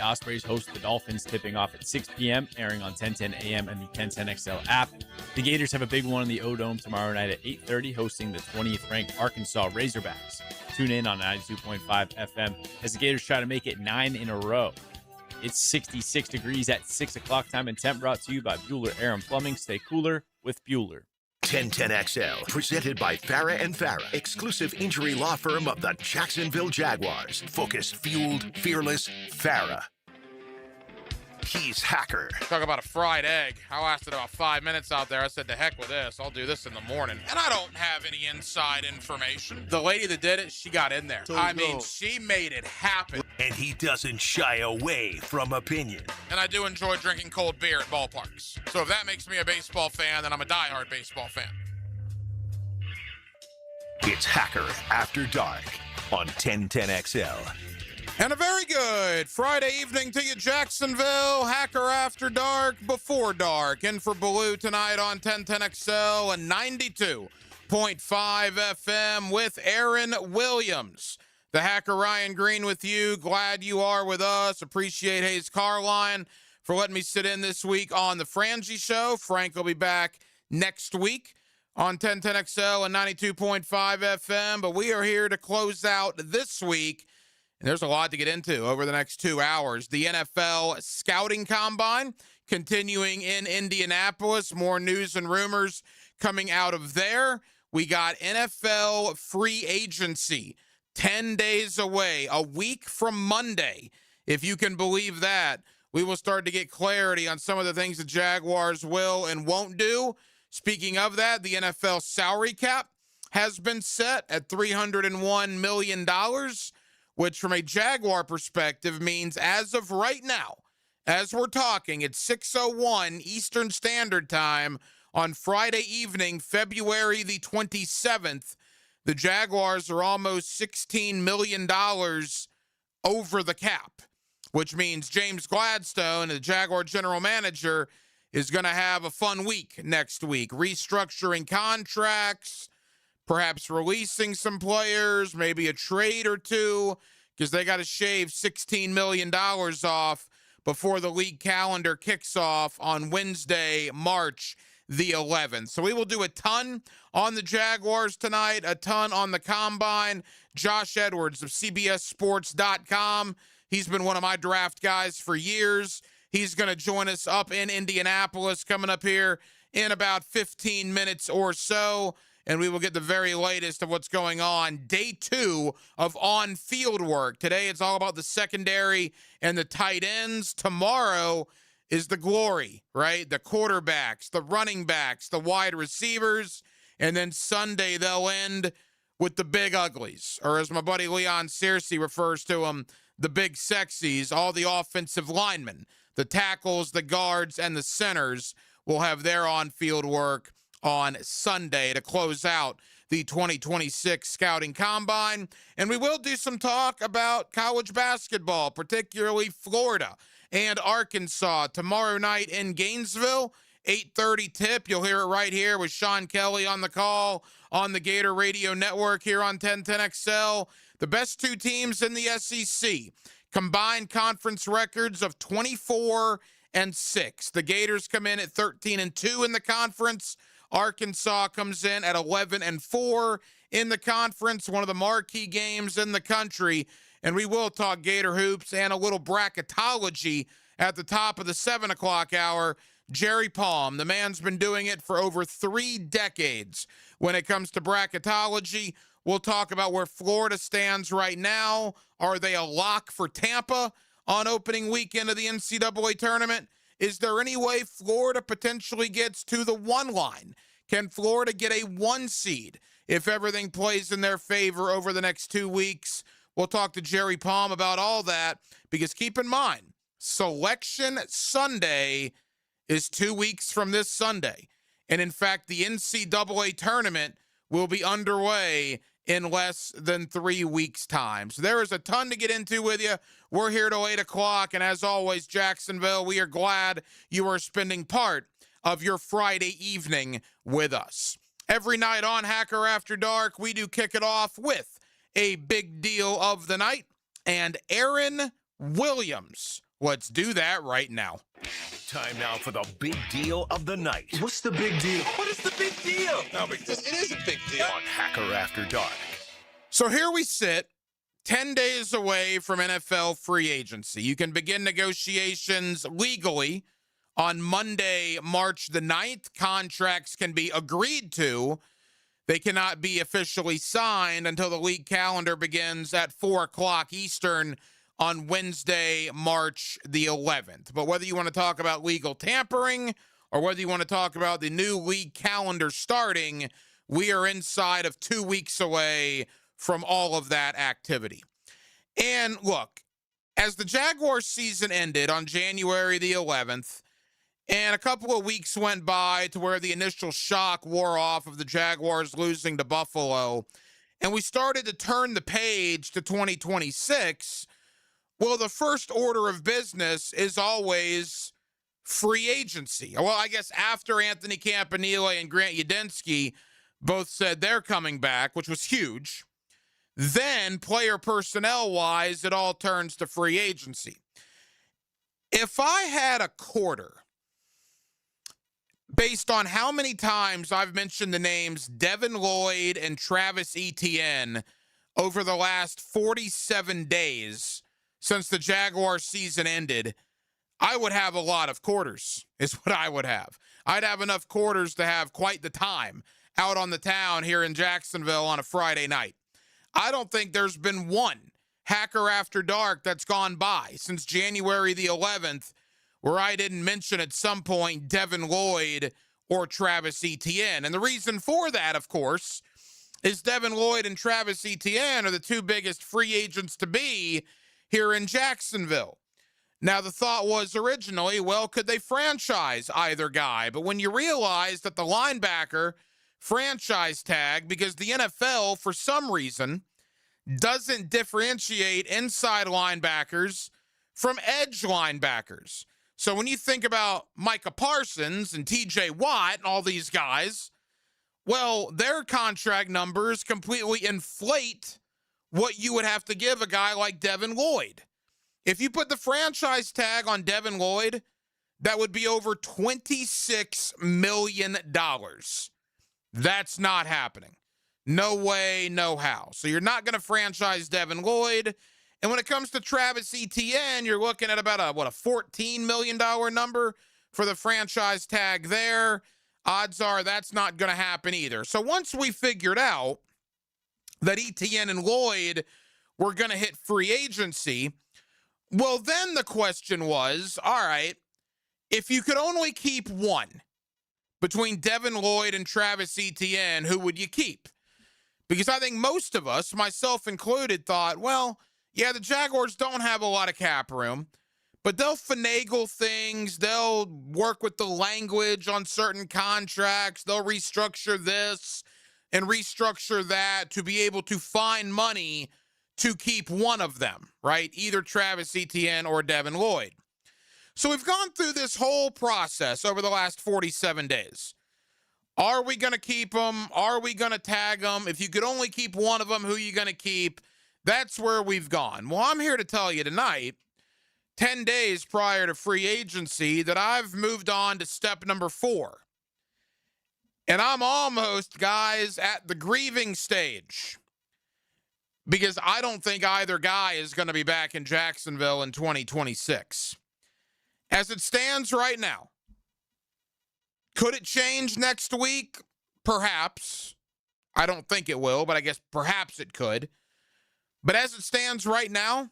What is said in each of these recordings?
Ospreys host the Dolphins, tipping off at 6 p.m., airing on 1010 a.m. and the 1010XL app. The Gators have a big one in the O-Dome tomorrow night at 8:30, hosting the 20th-ranked Arkansas Razorbacks. Tune in on 92.5 FM as the Gators try to make it 9 in a row. It's 66 degrees at 6 o'clock time and temp, brought to you by Bueller Air and Plumbing. Stay cooler with Bueller. 1010XL, presented by Farah and Farah, exclusive injury law firm of the Jacksonville Jaguars. Focused, fueled, fearless, Farah. He's Hacker. Talk about a fried egg. I lasted about 5 minutes out there. I said, to heck with this. I'll do this in the morning. And I don't have any inside information. The lady that did it, she got in there. She made it happen. And he doesn't shy away from opinion. And I do enjoy drinking cold beer at ballparks. So if that makes me a baseball fan, then I'm a diehard baseball fan. It's Hacker After Dark on 1010XL. And a very good Friday evening to you, Jacksonville. Hacker After Dark, Before Dark. In for Baloo tonight on 1010XL and 92.5 FM with Aaron Williams. The Hacker Ryan Green with you. Glad you are with us. Appreciate Hayes Carline for letting me sit in this week on the Frangie Show. Frank will be back next week on 1010XL and 92.5 FM. But we are here to close out this week. And there's a lot to get into over the next 2 hours. The NFL Scouting Combine continuing in Indianapolis. More news and rumors coming out of there. We got NFL free agency 10 days away, a week from Monday. If you can believe that, we will start to get clarity on some of the things the Jaguars will and won't do. Speaking of that, the NFL salary cap has been set at $301 million. Which from a Jaguar perspective means as of right now, as we're talking, it's 6:01 Eastern Standard Time on Friday evening, February the 27th, the Jaguars are almost $16 million over the cap, which means James Gladstone, the Jaguar general manager, is going to have a fun week next week, restructuring contracts, perhaps releasing some players, maybe a trade or two, because they got to shave $16 million off before the league calendar kicks off on Wednesday, March the 11th. So we will do a ton on the Jaguars tonight, a ton on the Combine. Josh Edwards of CBSSports.com. He's been one of my draft guys for years. He's going to join us up in Indianapolis coming up here in about 15 minutes or so. And we will get the very latest of what's going on. Day 2 of on-field work. Today it's all about the secondary and the tight ends. Tomorrow is the glory, right? The quarterbacks, the running backs, the wide receivers. And then Sunday they'll end with the big uglies, or as my buddy Leon Searcy refers to them, the big sexies. All the offensive linemen, the tackles, the guards, and the centers will have their on-field work on Sunday to close out the 2026 Scouting Combine. And we will do some talk about college basketball, particularly Florida and Arkansas tomorrow night in Gainesville. 8:30 tip. You'll hear it right here with Sean Kelly on the call on the Gator Radio Network here on 1010XL. The best two teams in the SEC. Combined conference records of 24-6. The Gators come in at 13-2 in the conference. Arkansas comes in at 11-4 in the conference, one of the marquee games in the country. And we will talk Gator hoops and a little bracketology at the top of the 7 o'clock hour. Jerry Palm, the man's been doing it for over 3 decades when it comes to bracketology. We'll talk about where Florida stands right now. Are they a lock for Tampa on opening weekend of the NCAA tournament? Is there any way Florida potentially gets to the 1 line? Can Florida get a 1 seed if everything plays in their favor over the next 2 weeks? We'll talk to Jerry Palm about all that, because keep in mind, Selection Sunday is 2 weeks from this Sunday. And in fact, the NCAA tournament will be underway in less than 3 weeks' time. So there is a ton to get into with you. We're here till 8 o'clock. And as always, Jacksonville, we are glad you are spending part of your Friday evening with us. Every night on Hacker After Dark, we do kick it off with a big deal of the night. And Aaron Williams Let's do that right now. Time now for the big deal of the night What's the big deal? What is the big deal? No, because it is a big deal. on Hacker After Dark. So here we sit, 10 days away from NFL free agency. You can begin negotiations legally on Monday, March the 9th. Contracts can be agreed to. They cannot be officially signed until the league calendar begins at 4 o'clock Eastern on Wednesday, March the 11th. But whether you want to talk about legal tampering or whether you want to talk about the new league calendar starting, we are inside of 2 weeks away from all of that activity. And look, as the Jaguars season ended on January the 11th, and a couple of weeks went by to where the initial shock wore off of the Jaguars losing to Buffalo, and we started to turn the page to 2026, well, the first order of business is always free agency. Well, I guess after Anthony Campanile and Grant Udinski both said they're coming back, which was huge, then player personnel-wise, it all turns to free agency. If I had a quarter, based on how many times I've mentioned the names Devin Lloyd and Travis Etienne over the last 47 days since the Jaguars season ended, I would have a lot of quarters, is what I would have. I'd have enough quarters to have quite the time out on the town here in Jacksonville on a Friday night. I don't think there's been one Hacker After Dark that's gone by since January the 11th where I didn't mention at some point Devin Lloyd or Travis Etienne. And the reason for that, of course, is Devin Lloyd and Travis Etienne are the two biggest free agents to be here in Jacksonville. Now, the thought was originally, well, could they franchise either guy? But when you realize that the linebacker franchise tag, because the NFL, for some reason, doesn't differentiate inside linebackers from edge linebackers. So when you think about Micah Parsons and TJ Watt and all these guys, well, their contract numbers completely inflate what you would have to give a guy like Devin Lloyd. If you put the franchise tag on Devin Lloyd, that would be over $26 million. That's not happening. No way, no how. So you're not going to franchise Devin Lloyd. And when it comes to Travis Etienne, you're looking at about a $14 million number for the franchise tag there. Odds are that's not going to happen either. So once we figured out that Etienne and Lloyd were going to hit free agency, well, then the question was, all right, if you could only keep one between Devin Lloyd and Travis Etienne, who would you keep? Because I think most of us, myself included, thought, well, yeah, the Jaguars don't have a lot of cap room, but they'll finagle things. They'll work with the language on certain contracts. They'll restructure this and restructure that to be able to find money to keep one of them, right? Either Travis Etienne or Devin Lloyd. So we've gone through this whole process over the last 47 days. Are we going to keep them? Are we going to tag them? If you could only keep one of them, who are you going to keep? That's where we've gone. Well, I'm here to tell you tonight, 10 days prior to free agency, that I've moved on to step number 4. And I'm almost, guys, at the grieving stage, because I don't think either guy is going to be back in Jacksonville in 2026. As it stands right now, could it change next week? Perhaps. I don't think it will, but I guess perhaps it could. But as it stands right now,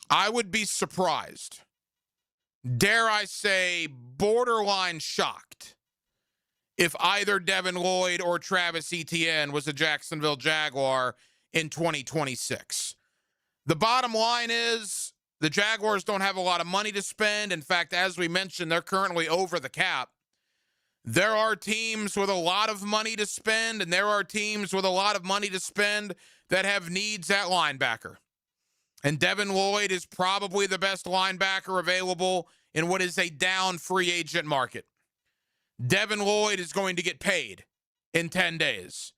I would be surprised, dare I say borderline shocked, if either Devin Lloyd or Travis Etienne was a Jacksonville Jaguar in 2026. The bottom line is the Jaguars don't have a lot of money to spend. In fact, as we mentioned, they're currently over the cap. There are teams with a lot of money to spend, and there are teams with a lot of money to spend that have needs at linebacker. And Devin Lloyd is probably the best linebacker available in what is a down free agent market. Devin Lloyd is going to get paid in 10 days.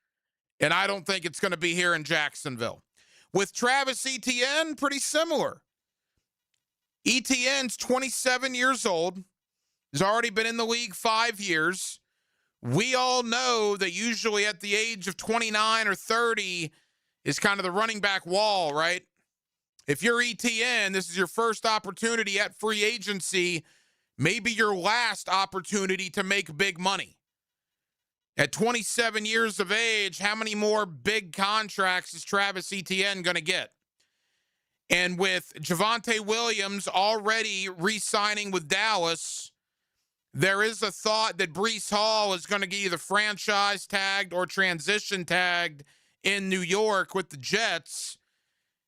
And I don't think it's going to be here in Jacksonville. With Travis Etienne, pretty similar. ETN's 27 years old. He's already been in the league 5 years. We all know that usually at the age of 29 or 30 is kind of the running back wall, right? If you're ETN, this is your first opportunity at free agency, maybe your last opportunity to make big money. At 27 years of age, how many more big contracts is Travis Etienne going to get? And with Javonte Williams already re-signing with Dallas, there is a thought that Breece Hall is going to get either franchise tagged or transition tagged in New York with the Jets.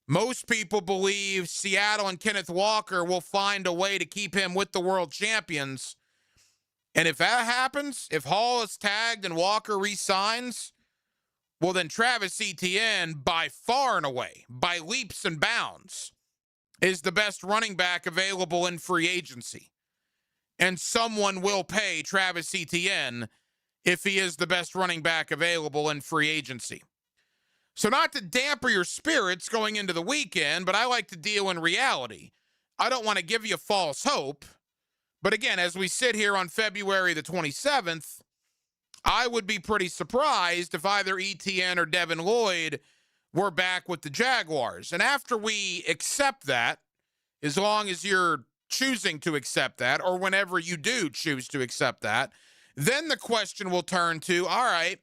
Most people believe Seattle and Kenneth Walker will find a way to keep him with the world champions. And if that happens, if Hall is tagged and Walker re-signs, well, then Travis Etienne, by far and away, by leaps and bounds, is the best running back available in free agency. And someone will pay Travis Etienne if he is the best running back available in free agency. So not to damper your spirits going into the weekend, but I like to deal in reality. I don't want to give you false hope. But again, as we sit here on February the 27th, I would be pretty surprised if either ETN or Devin Lloyd were back with the Jaguars. And after we accept that, as long as you're choosing to accept that, or whenever you do choose to accept that, then the question will turn to, all right,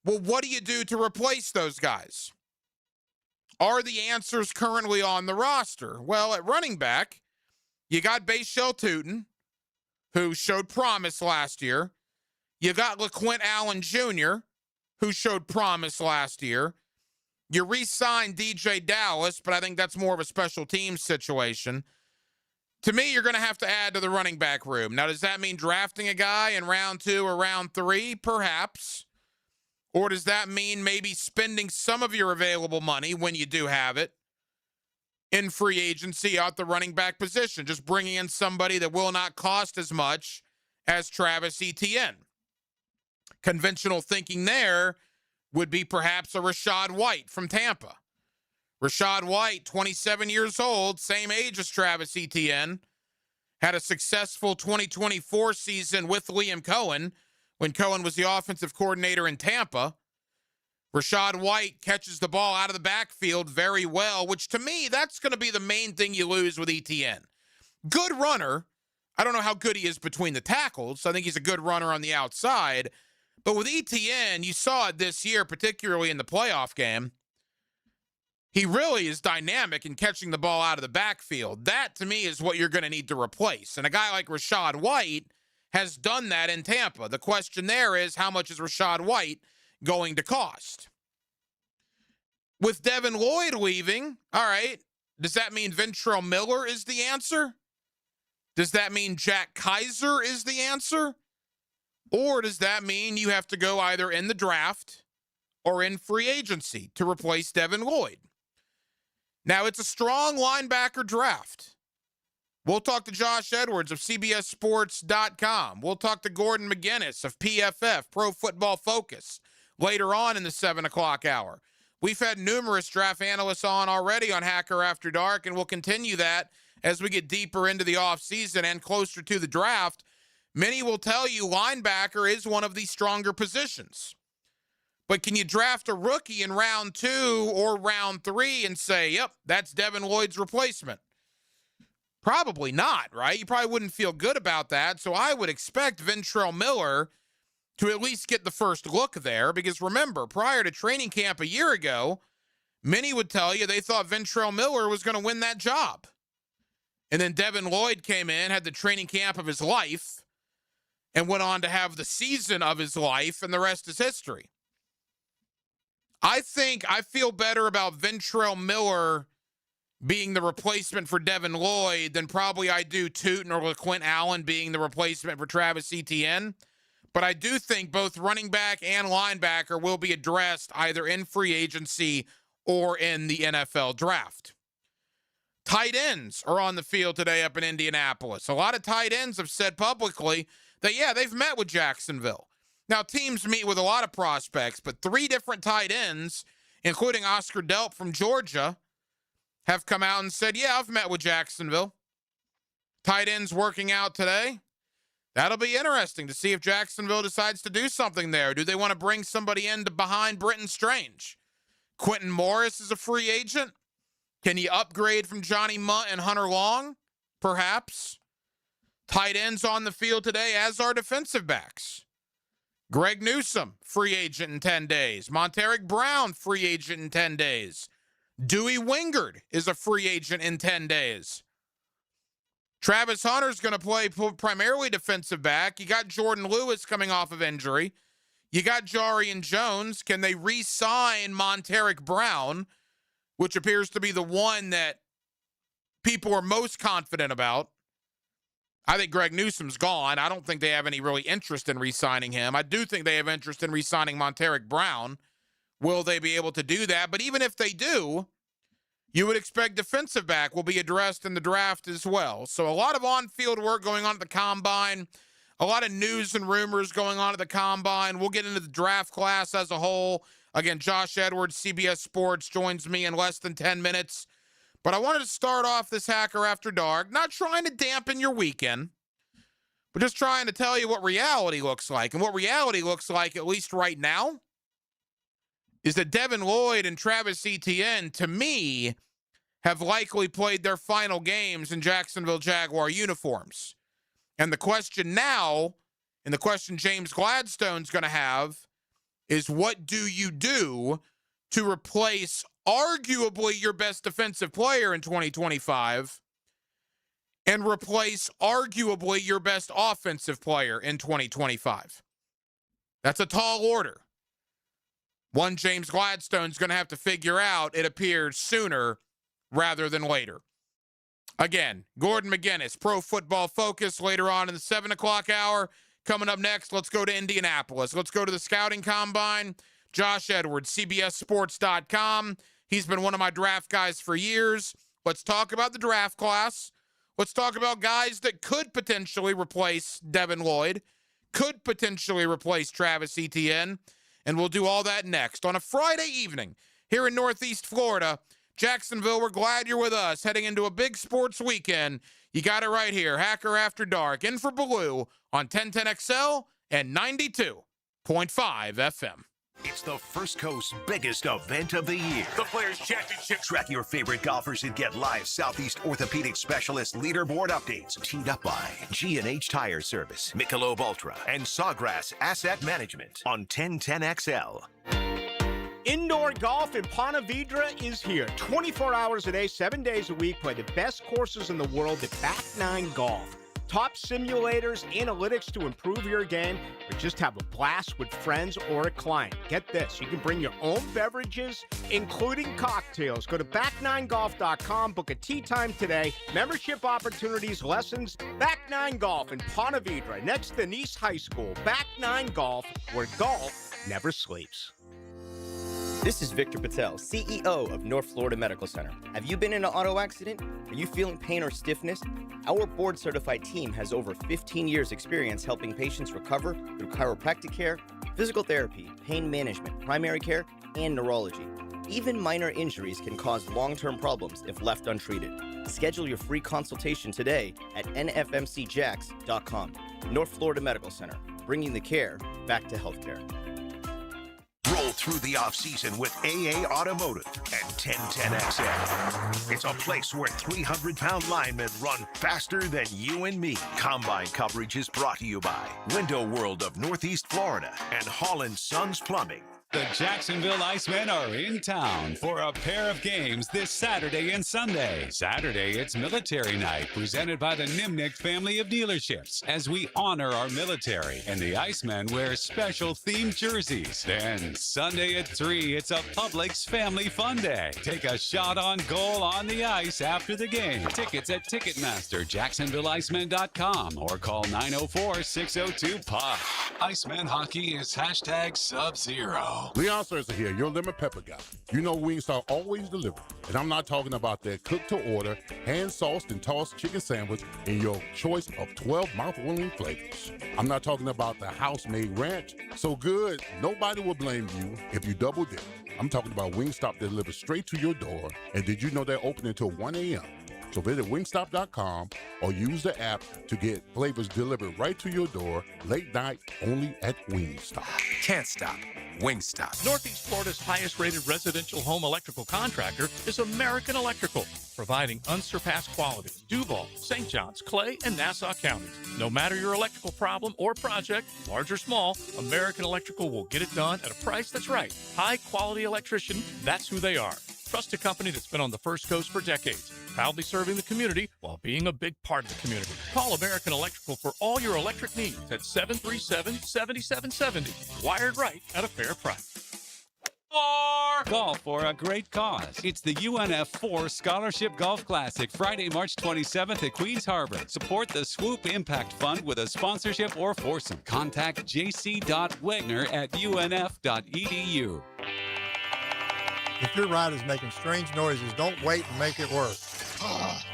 well, what do you do to replace those guys? Are the answers currently on the roster? Well, at running back, you got Bashal Tutin, who showed promise last year. You got LaQuint Allen Jr., who showed promise last year. You re-signed DJ Dallas, but I think that's more of a special teams situation. To me, you're going to have to add to the running back room. Now, does that mean drafting a guy in round 2 or round 3? Perhaps. Or does that mean maybe spending some of your available money, when you do have it, in free agency at the running back position, just bringing in somebody that will not cost as much as Travis Etienne? Conventional thinking there would be perhaps a Rachaad White from Tampa. Rachaad White, 27 years old, same age as Travis Etienne, had a successful 2024 season with Liam Cohen when Cohen was the offensive coordinator in Tampa. Rachaad White catches the ball out of the backfield very well, which to me, that's going to be the main thing you lose with Etienne. Good runner. I don't know how good he is between the tackles. I think he's a good runner on the outside. But with Etienne, you saw it this year, particularly in the playoff game. He really is dynamic in catching the ball out of the backfield. That, to me, is what you're going to need to replace. And a guy like Rachaad White has done that in Tampa. The question there is, how much is Rachaad White going to cost? With Devin Lloyd leaving, all right, does that mean Ventrell Miller is the answer? Does that mean Jack Kaiser is the answer? Or does that mean you have to go either in the draft or in free agency to replace Devin Lloyd? Now, it's a strong linebacker draft. We'll talk to Josh Edwards of CBSSports.com. We'll talk to Gordon McGinnis of PFF, Pro Football Focus, later on in the 7 o'clock hour. We've had numerous draft analysts on already on Hacker After Dark, and we'll continue that as we get deeper into the offseason and closer to the draft. Many will tell you linebacker is one of the stronger positions. But can you draft a rookie in round 2 or round 3 and say, yep, that's Devin Lloyd's replacement? Probably not, right? You probably wouldn't feel good about that. So I would expect Ventrell Miller to at least get the first look there, because remember, prior to training camp a year ago, many would tell you they thought Ventrell Miller was going to win that job. And then Devin Lloyd came in, had the training camp of his life, and went on to have the season of his life, and the rest is history. I feel better about Ventrell Miller being the replacement for Devin Lloyd than probably I do Tutin or LaQuint Allen being the replacement for Travis Etienne. But I do think both running back and linebacker will be addressed either in free agency or in the NFL draft. Tight ends are on the field today up in Indianapolis. A lot of tight ends have said publicly that, yeah, they've met with Jacksonville. Now, teams meet with a lot of prospects, but 3 different tight ends, including Oscar Delp from Georgia, have come out and said, yeah, I've met with Jacksonville. tight ends working out today. That'll be interesting to see if Jacksonville decides to do something there. Do they want to bring somebody in to behind Britton Strange? Quentin Morris is a free agent. Can you upgrade from Johnny Munt and Hunter Long? Perhaps. Tight ends on the field today, as are defensive backs. Greg Newsome, free agent in 10 days. Monteric Brown, free agent in 10 days. Dewey Wingard is a free agent in 10 days. Travis Hunter's going to play primarily defensive back. You got Jordan Lewis coming off of injury. You got Jarian Jones. Can they re-sign Monteric Brown, which appears to be the one that people are most confident about? I think Greg Newsome's gone. I don't think they have any really interest in re-signing him. I do think they have interest in re-signing Monteric Brown. Will they be able to do that? But even if they do, you would expect defensive back will be addressed in the draft as well. So a lot of on-field work going on at the Combine, a lot of news and rumors going on at the Combine. We'll get into the draft class as a whole. Again, Josh Edwards, CBS Sports, joins me in less than 10 minutes. But I wanted to start off this Hacker After Dark, not trying to dampen your weekend, but just trying to tell you what reality looks like. And what reality looks like, at least right now, is that Devin Lloyd and Travis Etienne, to me, have likely played their final games in Jacksonville Jaguar uniforms. And the question now, and the question James Gladstone's going to have, is what do you do to replace arguably your best defensive player in 2025 and replace arguably your best offensive player in 2025? That's a tall order. One James Gladstone's going to have to figure out, it appears, sooner rather than later. Again, Gordon McGinnis, Pro Football Focus, later on in the 7 o'clock hour. Coming up next, let's go to Indianapolis. Let's go to the Scouting Combine. Josh Edwards, CBSSports.com. He's been one of my draft guys for years. Let's talk about the draft class. Let's talk about guys that could potentially replace Devin Lloyd, could potentially replace Travis Etienne, and we'll do all that next on a Friday evening here in Northeast Florida. Jacksonville, we're glad you're with us. Heading into a big sports weekend. You got it right here. Hacker After Dark, in for Blue on 1010XL and 92.5 FM. It's the First Coast's biggest event of the year. The Players Championship. Track your favorite golfers and get live Southeast Orthopedic Specialist leaderboard updates. Teamed up by G&H Tire Service, Michelob Ultra, and Sawgrass Asset Management on 1010XL. Indoor golf in Ponte Vedra is here. 24 hours a day, 7 days a week. Play the best courses in the world at Back Nine Golf. Top simulators, analytics to improve your game, or just have a blast with friends or a client. Get this, you can bring your own beverages, including cocktails. Go to back9golf.com, book a tee time today. Membership opportunities, lessons, Back Nine Golf in Ponte Vedra, next to Nice High School. Back Nine Golf, where golf never sleeps. This is Victor Patel, CEO of North Florida Medical Center. Have you been in an auto accident? Are you feeling pain or stiffness? Our board-certified team has over 15 years' experience helping patients recover through chiropractic care, physical therapy, pain management, primary care, and neurology. Even minor injuries can cause long-term problems if left untreated. Schedule your free consultation today at nfmcjax.com. North Florida Medical Center, bringing the care back to healthcare. Roll through the offseason with AA Automotive and 1010XL. It's a place where 300-pound linemen run faster than you and me. Combine coverage is brought to you by Window World of Northeast Florida and Holland Sons Plumbing. The Jacksonville Icemen are in town for a pair of games this Saturday and Sunday. Saturday, it's Military Night, presented by the Nimnick family of dealerships, as we honor our military, and the Icemen wear special themed jerseys. Then, Sunday at 3, it's a Publix Family Fun Day. Take a shot on goal on the ice after the game. Tickets at Ticketmaster, JacksonvilleIcemen.com, or call 904-602-PUCK. Iceman hockey is #Sub-Zero. Leon Serza here, your lemon pepper guy. You know Wingstop always delivers. And I'm not talking about that cooked-to-order, hand-sauced and tossed chicken sandwich in your choice of 12 mouth-watering flavors. I'm not talking about the house-made ranch, so good nobody will blame you if you double dip. I'm talking about Wingstop that delivers straight to your door. And did you know they're open until 1 a.m.? So visit wingstop.com or use the app to get flavors delivered right to your door late night only at Wingstop. Can't stop. Wingstop. Northeast Florida's highest-rated residential home electrical contractor is American Electrical, providing unsurpassed quality. Duval, St. Johns, Clay, and Nassau counties. No matter your electrical problem or project, large or small, American Electrical will get it done at a price that's right. High-quality electrician, that's who they are. Trusted company that's been on the First Coast for decades, proudly serving the community while being a big part of the community. Call American Electrical for all your electric needs at 737-7770. Wired right at a fair price. Golf for a great cause. It's the UNF4 Scholarship Golf Classic, Friday, March 27th at Queens Harbor. Support the Swoop Impact Fund with a sponsorship or foursome. Contact jc.wegner@unf.edu. If your ride is making strange noises, don't wait and make it work.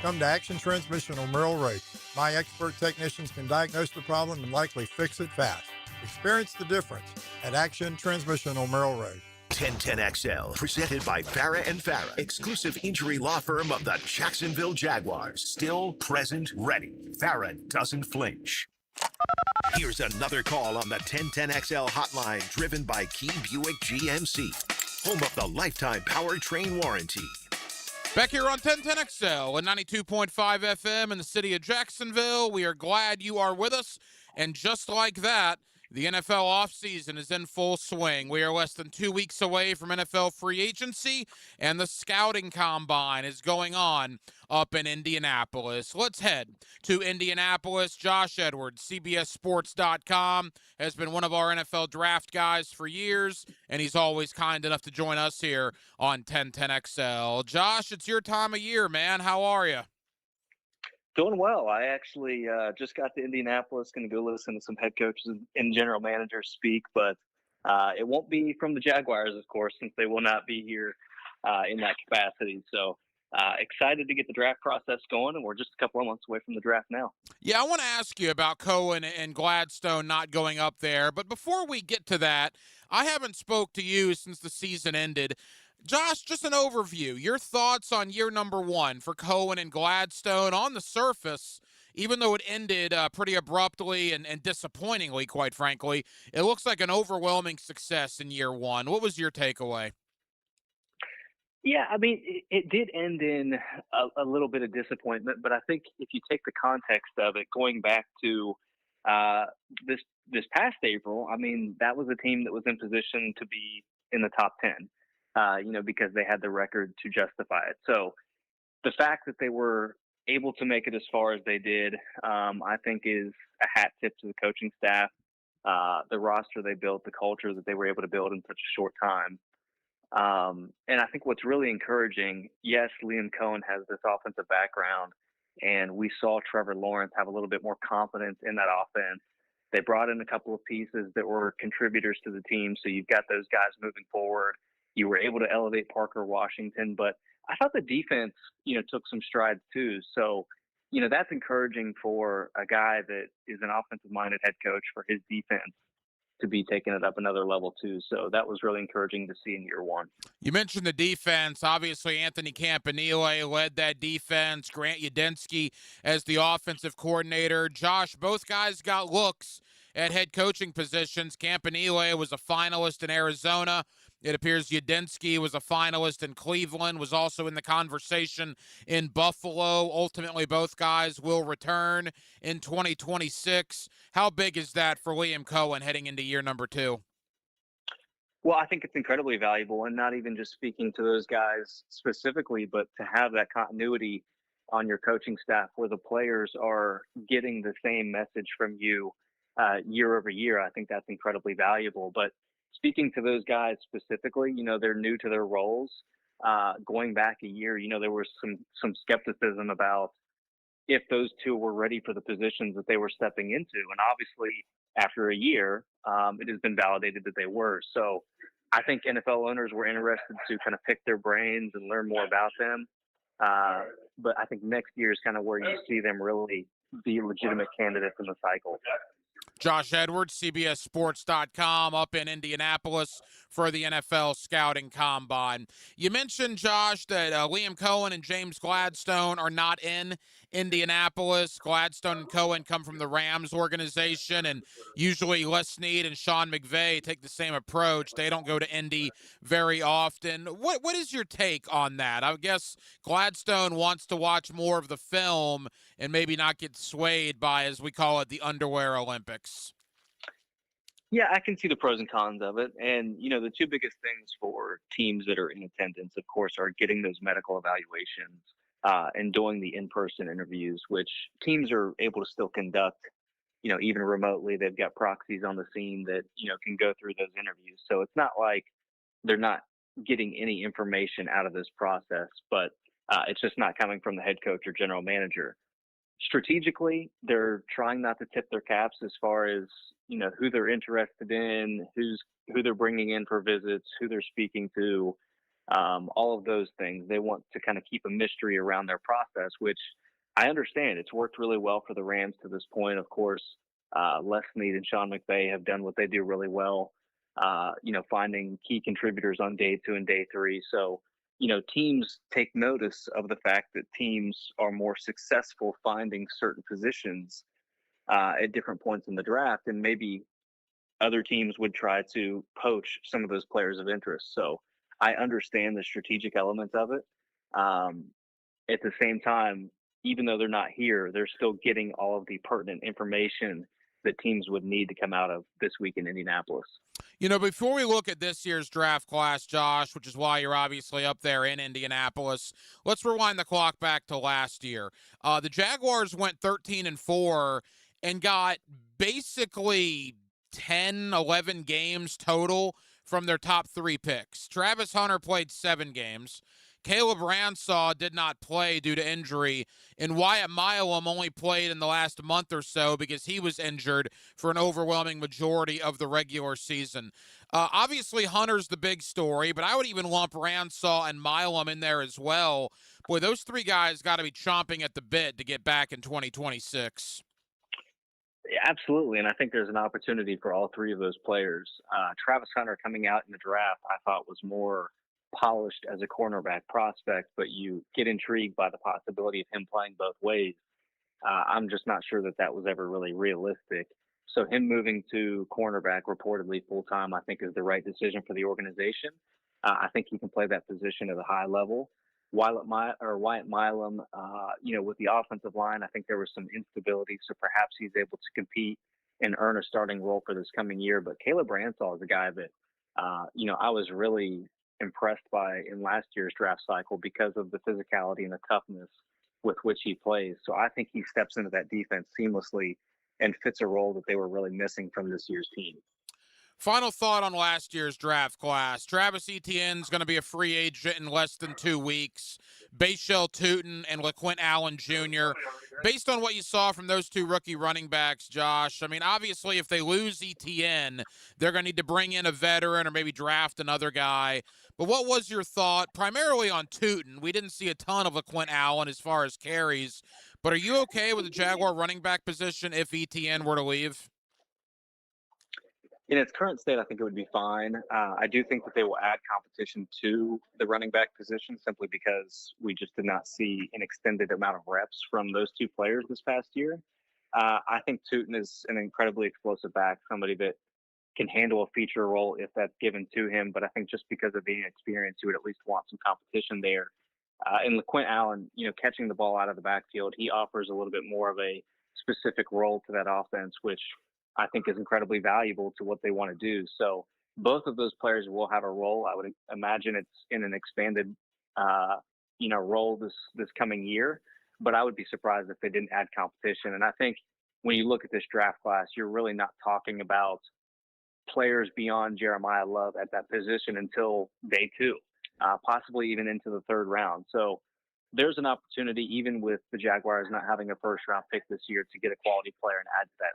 Come to Action Transmission on Merrill Road. My expert technicians can diagnose the problem and likely fix it fast. Experience the difference at Action Transmission on Merrill Road. 1010XL, presented by Farah and Farah, exclusive injury law firm of the Jacksonville Jaguars. Still, present, ready. Farah doesn't flinch. Here's another call on the 1010XL hotline, driven by Key Buick GMC, home of the lifetime powertrain warranty. Back here on 1010XL and 92.5 FM in the city of Jacksonville. We are glad you are with us. And just like that, the NFL offseason is in full swing. We are less than 2 weeks away from NFL free agency, and the scouting combine is going on up in Indianapolis. Let's head to Indianapolis. Josh Edwards, CBSSports.com, has been one of our NFL draft guys for years, and he's always kind enough to join us here on 1010XL. Josh, it's your time of year, man. How are you? Doing well. I actually just got to Indianapolis, going to go listen to some head coaches and general managers speak, but it won't be from the Jaguars, of course, since they will not be here in that capacity. So excited to get the draft process going, and we're just a couple of months away from the draft now. Yeah, I want to ask you about Cohen and Gladstone not going up there, but before we get to that, I haven't spoke to you since the season ended. Josh, just an overview. Your thoughts on year number one for Cohen and Gladstone. On the surface, even though it ended pretty abruptly and disappointingly, quite frankly, it looks like an overwhelming success in year one. What was your takeaway? Yeah, I mean, it did end in a little bit of disappointment, but I think if you take the context of it, going back to this past April, I mean, that was a team that was in position to be in the top 10. Because they had the record to justify it. So the fact that they were able to make it as far as they did, I think is a hat tip to the coaching staff, the roster they built, the culture that they were able to build in such a short time. And I think what's really encouraging, yes, Liam Cohen has this offensive background, and we saw Trevor Lawrence have a little bit more confidence in that offense. They brought in a couple of pieces that were contributors to the team, so you've got those guys moving forward. You were able to elevate Parker Washington, but I thought the defense, took some strides too. So, that's encouraging for a guy that is an offensive-minded head coach, for his defense to be taking it up another level too. So that was really encouraging to see in year one. You mentioned the defense. Obviously, Anthony Campanile led that defense. Grant Udinski as the offensive coordinator. Josh, both guys got looks at head coaching positions. Campanile was a finalist in Arizona. It appears Udinski was a finalist in Cleveland, was also in the conversation in Buffalo. Ultimately, both guys will return in 2026. How big is that for Liam Cohen heading into year number two? Well, I think it's incredibly valuable, and not even just speaking to those guys specifically, but to have that continuity on your coaching staff where the players are getting the same message from you year over year. I think that's incredibly valuable. But speaking to those guys specifically, they're new to their roles. Going back a year, there was some skepticism about if those two were ready for the positions that they were stepping into. And obviously, after a year, it has been validated that they were. So I think NFL owners were interested to kind of pick their brains and learn more about them. But I think next year is kind of where you see them really be legitimate candidates in the cycle. Josh Edwards, CBSSports.com, up in Indianapolis for the NFL Scouting Combine. You mentioned, Josh, that Liam Cohen and James Gladstone are not in Indianapolis. Gladstone and Cohen come from the Rams organization, and usually Les Snead and Sean McVay take the same approach. They don't go to Indy very often. What is your take on that? I guess Gladstone wants to watch more of the film and maybe not get swayed by, as we call it, the underwear Olympics. Yeah, I can see the pros and cons of it. And, the two biggest things for teams that are in attendance, of course, are getting those medical evaluations and doing the in-person interviews, which teams are able to still conduct, even remotely. They've got proxies on the scene that, can go through those interviews. So it's not like they're not getting any information out of this process, but it's just not coming from the head coach or general manager. Strategically, they're trying not to tip their caps as far as, who they're interested in, who they're bringing in for visits, who they're speaking to, all of those things. They want to kind of keep a mystery around their process, which I understand. It's worked really well for the Rams to this point. Of course, Les Snead and Sean McVay have done what they do really well, finding key contributors on day 2 and day 3. So, teams take notice of the fact that teams are more successful finding certain positions at different points in the draft, and maybe other teams would try to poach some of those players of interest. So I understand the strategic elements of it. At the same time, even though they're not here, they're still getting all of the pertinent information that teams would need to come out of this week in Indianapolis. Before we look at this year's draft class, Josh, which is why you're obviously up there in Indianapolis, let's rewind the clock back to last year. The Jaguars went 13-4 and got basically 10, 11 games total from their top 3 picks. Travis Hunter played 7 games. Caleb Ransaw did not play due to injury, and Wyatt Milam only played in the last month or so because he was injured for an overwhelming majority of the regular season. Obviously, Hunter's the big story, but I would even lump Ransaw and Milam in there as well. Boy, those 3 guys got to be chomping at the bit to get back in 2026. Yeah, absolutely, and I think there's an opportunity for all 3 of those players. Travis Hunter coming out in the draft, I thought was more polished as a cornerback prospect, but you get intrigued by the possibility of him playing both ways. I'm just not sure that was ever really realistic. So him moving to cornerback reportedly full-time, I think is the right decision for the organization. I think he can play that position at a high level. Wyatt Milam, with the offensive line, I think there was some instability, so perhaps he's able to compete and earn a starting role for this coming year. But Caleb Ransaw is a guy that, I was really impressed by in last year's draft cycle because of the physicality and the toughness with which he plays. So I think he steps into that defense seamlessly and fits a role that they were really missing from this year's team. Final thought on last year's draft class. Travis Etienne's going to be a free agent in less than 2 weeks. Bashal Tutin and LaQuint Allen Jr. Based on what you saw from those 2 rookie running backs, Josh, I mean, obviously if they lose Etienne, they're going to need to bring in a veteran or maybe draft another guy. But what was your thought primarily on Tutin? We didn't see a ton of LaQuint Allen as far as carries, but are you okay with the Jaguar running back position if Etienne were to leave? In its current state, I think it would be fine. I do think that they will add competition to the running back position simply because we just did not see an extended amount of reps from those 2 players this past year. I think Tutin is an incredibly explosive back, somebody that can handle a feature role if that's given to him. But I think just because of being experienced, you would at least want some competition there. And LaQuint Allen, catching the ball out of the backfield, he offers a little bit more of a specific role to that offense, which I think is incredibly valuable to what they want to do. So both of those players will have a role. I would imagine it's in an expanded, role this coming year, but I would be surprised if they didn't add competition. And I think when you look at this draft class, you're really not talking about players beyond Jeremiah Love at that position until day 2, possibly even into the 3rd round. So there's an opportunity, even with the Jaguars not having a first-round pick this year, to get a quality player and add to that.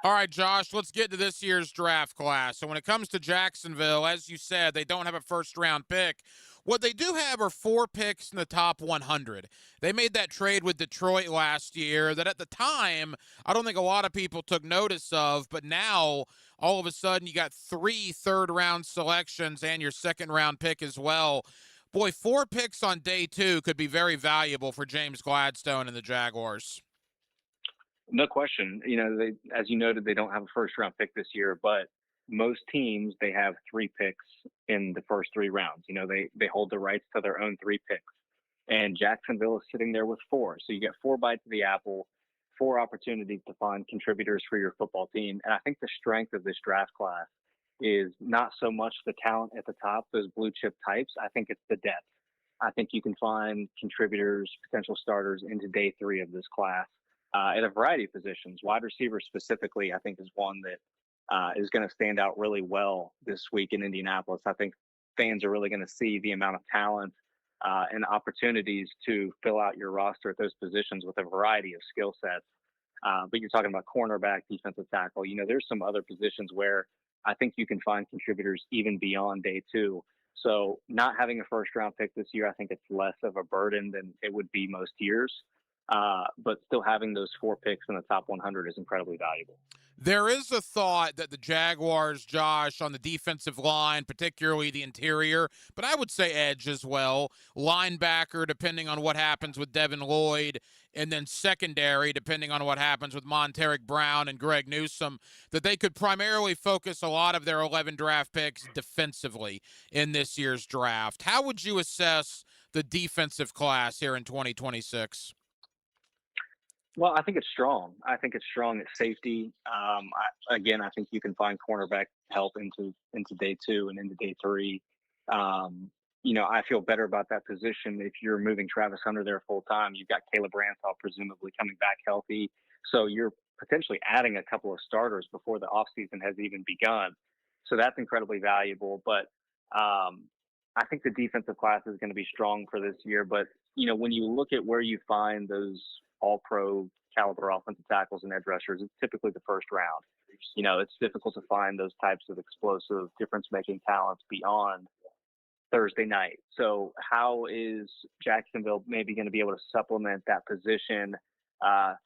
All right, Josh, let's get to this year's draft class. So when it comes to Jacksonville, as you said, they don't have a first-round pick. What they do have are 4 picks in the top 100. They made that trade with Detroit last year that at the time, I don't think a lot of people took notice of, but now all of a sudden you got 3 third-round selections and your second-round pick as well. Boy, 4 picks on day 2 could be very valuable for James Gladstone and the Jaguars. No question. As you noted, they don't have a first round pick this year, but most teams, they have 3 picks in the first 3 rounds. They hold the rights to their own 3 picks. And Jacksonville is sitting there with 4. So you get 4 bites of the apple, 4 opportunities to find contributors for your football team. And I think the strength of this draft class is not so much the talent at the top, those blue chip types. I think it's the depth. I think you can find contributors, potential starters into day 3 of this class. At a variety of positions. Wide receiver specifically, I think, is one that is going to stand out really well this week in Indianapolis. I think fans are really going to see the amount of talent and opportunities to fill out your roster at those positions with a variety of skill sets. But you're talking about cornerback, defensive tackle. There's some other positions where I think you can find contributors even beyond day 2. So not having a first round pick this year, I think it's less of a burden than it would be most years. But still having those 4 picks in the top 100 is incredibly valuable. There is a thought that the Jaguars, Josh, on the defensive line, particularly the interior, but I would say edge as well, linebacker, depending on what happens with Devin Lloyd, and then secondary, depending on what happens with Monteric Brown and Greg Newsome, that they could primarily focus a lot of their 11 draft picks defensively in this year's draft. How would you assess the defensive class here in 2026? Well, I think it's strong. I think it's strong at safety. I think you can find cornerback help into day 2 and into day 3. I feel better about that position. If you're moving Travis Hunter there full time, you've got Caleb Ransaw presumably coming back healthy. So you're potentially adding a couple of starters before the offseason has even begun. So that's incredibly valuable. But I think the defensive class is going to be strong for this year. But, when you look at where you find those all-pro caliber offensive tackles and edge rushers, it's typically the first round. It's difficult to find those types of explosive difference-making talents beyond Thursday night. So how is Jacksonville maybe going to be able to supplement that position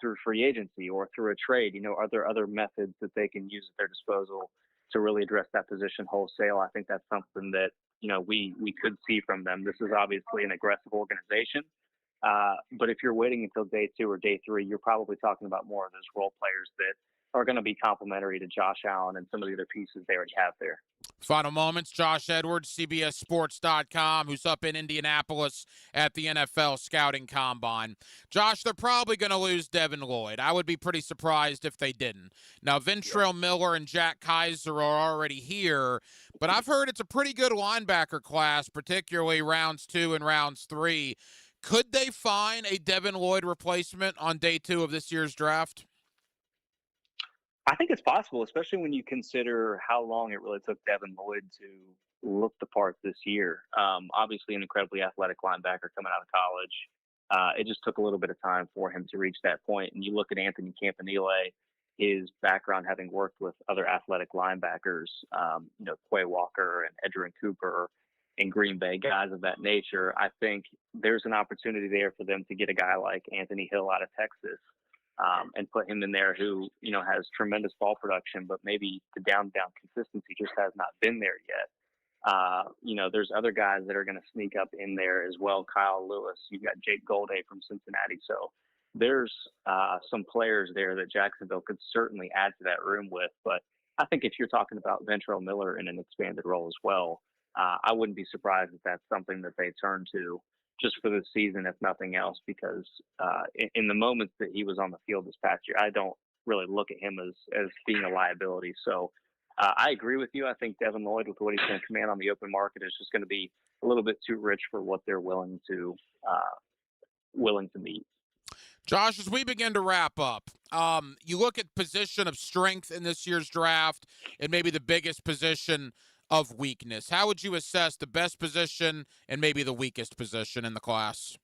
through free agency or through a trade? Are there other methods that they can use at their disposal to really address that position wholesale? I think that's something that, we could see from them. This is obviously an aggressive organization. But if you're waiting until day 2 or day 3, you're probably talking about more of those role players that are going to be complementary to Josh Allen and some of the other pieces they already have there. Final moments, Josh Edwards, CBSSports.com, who's up in Indianapolis at the NFL Scouting Combine. Josh, they're probably going to lose Devin Lloyd. I would be pretty surprised if they didn't. Now, Ventrell Miller and Jack Kaiser are already here, but I've heard it's a pretty good linebacker class, particularly rounds 2 and rounds 3. Could they find a Devin Lloyd replacement on day 2 of this year's draft? I think it's possible, especially when you consider how long it really took Devin Lloyd to look the part this year. Obviously, an incredibly athletic linebacker coming out of college. It just took a little bit of time for him to reach that point. And you look at Anthony Campanile, his background having worked with other athletic linebackers, Quay Walker and Edgerrin Cooper in Green Bay, guys of that nature. I think there's an opportunity there for them to get a guy like Anthony Hill out of Texas and put him in there who, has tremendous ball production, but maybe the down consistency just has not been there yet. There's other guys that are going to sneak up in there as well. Kyle Lewis, you've got Jake Golday from Cincinnati. So there's some players there that Jacksonville could certainly add to that room with. But I think if you're talking about Ventrell Miller in an expanded role as well, I wouldn't be surprised if that's something that they turn to just for this season, if nothing else, because in the moments that he was on the field this past year, I don't really look at him as being a liability. So I agree with you. I think Devin Lloyd, with what he's going to command on the open market, is just going to be a little bit too rich for what they're willing to meet. Josh, as we begin to wrap up, you look at position of strength in this year's draft and maybe the biggest position of weakness. How would you assess the best position and maybe the weakest position in the class?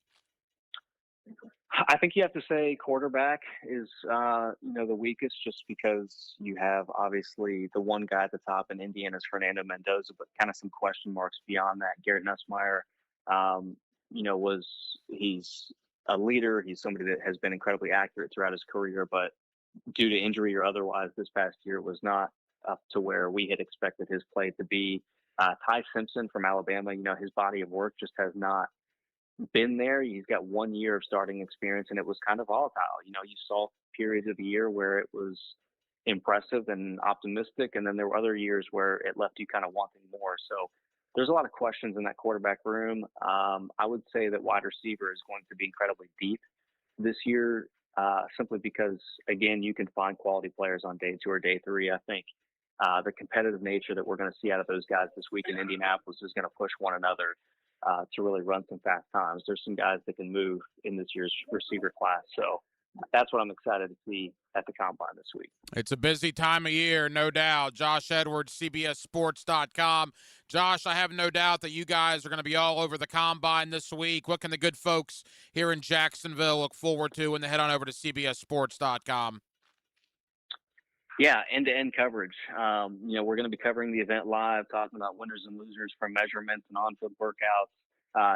I think you have to say quarterback is, the weakest, just because you have obviously the one guy at the top in Indiana's Fernando Mendoza, but kind of some question marks beyond that. Garrett Nussmeier he's a leader. He's somebody that has been incredibly accurate throughout his career, but due to injury or otherwise, this past year was not up to where we had expected his play to be. Ty Simpson from Alabama, his body of work just has not been there. He's got 1 year of starting experience, and it was kind of volatile. You saw periods of the year where it was impressive and optimistic, and then there were other years where it left you kind of wanting more. So there's a lot of questions in that quarterback room. I would say that wide receiver is going to be incredibly deep this year, simply because, again, you can find quality players on day 2 or day 3. I think the competitive nature that we're going to see out of those guys this week in Indianapolis is going to push one another to really run some fast times. There's some guys that can move in this year's receiver class. So that's what I'm excited to see at the Combine this week. It's a busy time of year, no doubt. Josh Edwards, CBSSports.com. Josh, I have no doubt that you guys are going to be all over the Combine this week. What can the good folks here in Jacksonville look forward to when they head on over to CBSSports.com? Yeah, end-to-end coverage. We're going to be covering the event live, talking about winners and losers from measurements and on-field workouts,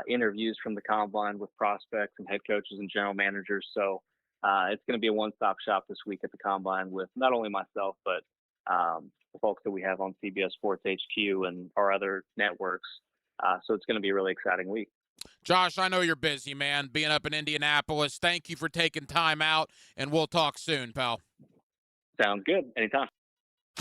interviews from the Combine with prospects and head coaches and general managers. So it's going to be a one-stop shop this week at the Combine with not only myself, but the folks that we have on CBS Sports HQ and our other networks. So it's going to be a really exciting week. Josh, I know you're busy, man, being up in Indianapolis. Thank you for taking time out, and we'll talk soon, pal. Sounds good. Anytime.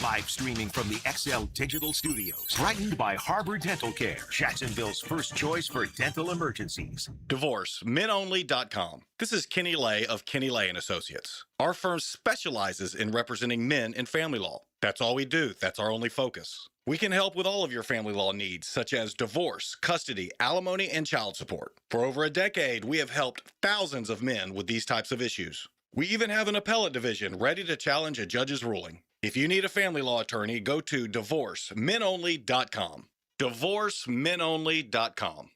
Live streaming from the XL Digital Studios. Brightened by Harbor Dental Care, Jacksonville's first choice for dental emergencies. DivorceMenOnly.com. This is Kenny Lay of Kenny Lay & Associates. Our firm specializes in representing men in family law. That's all we do. That's our only focus. We can help with all of your family law needs, such as divorce, custody, alimony, and child support. For over a decade, we have helped thousands of men with these types of issues. We even have an appellate division ready to challenge a judge's ruling. If you need a family law attorney, go to DivorceMenOnly.com. DivorceMenOnly.com.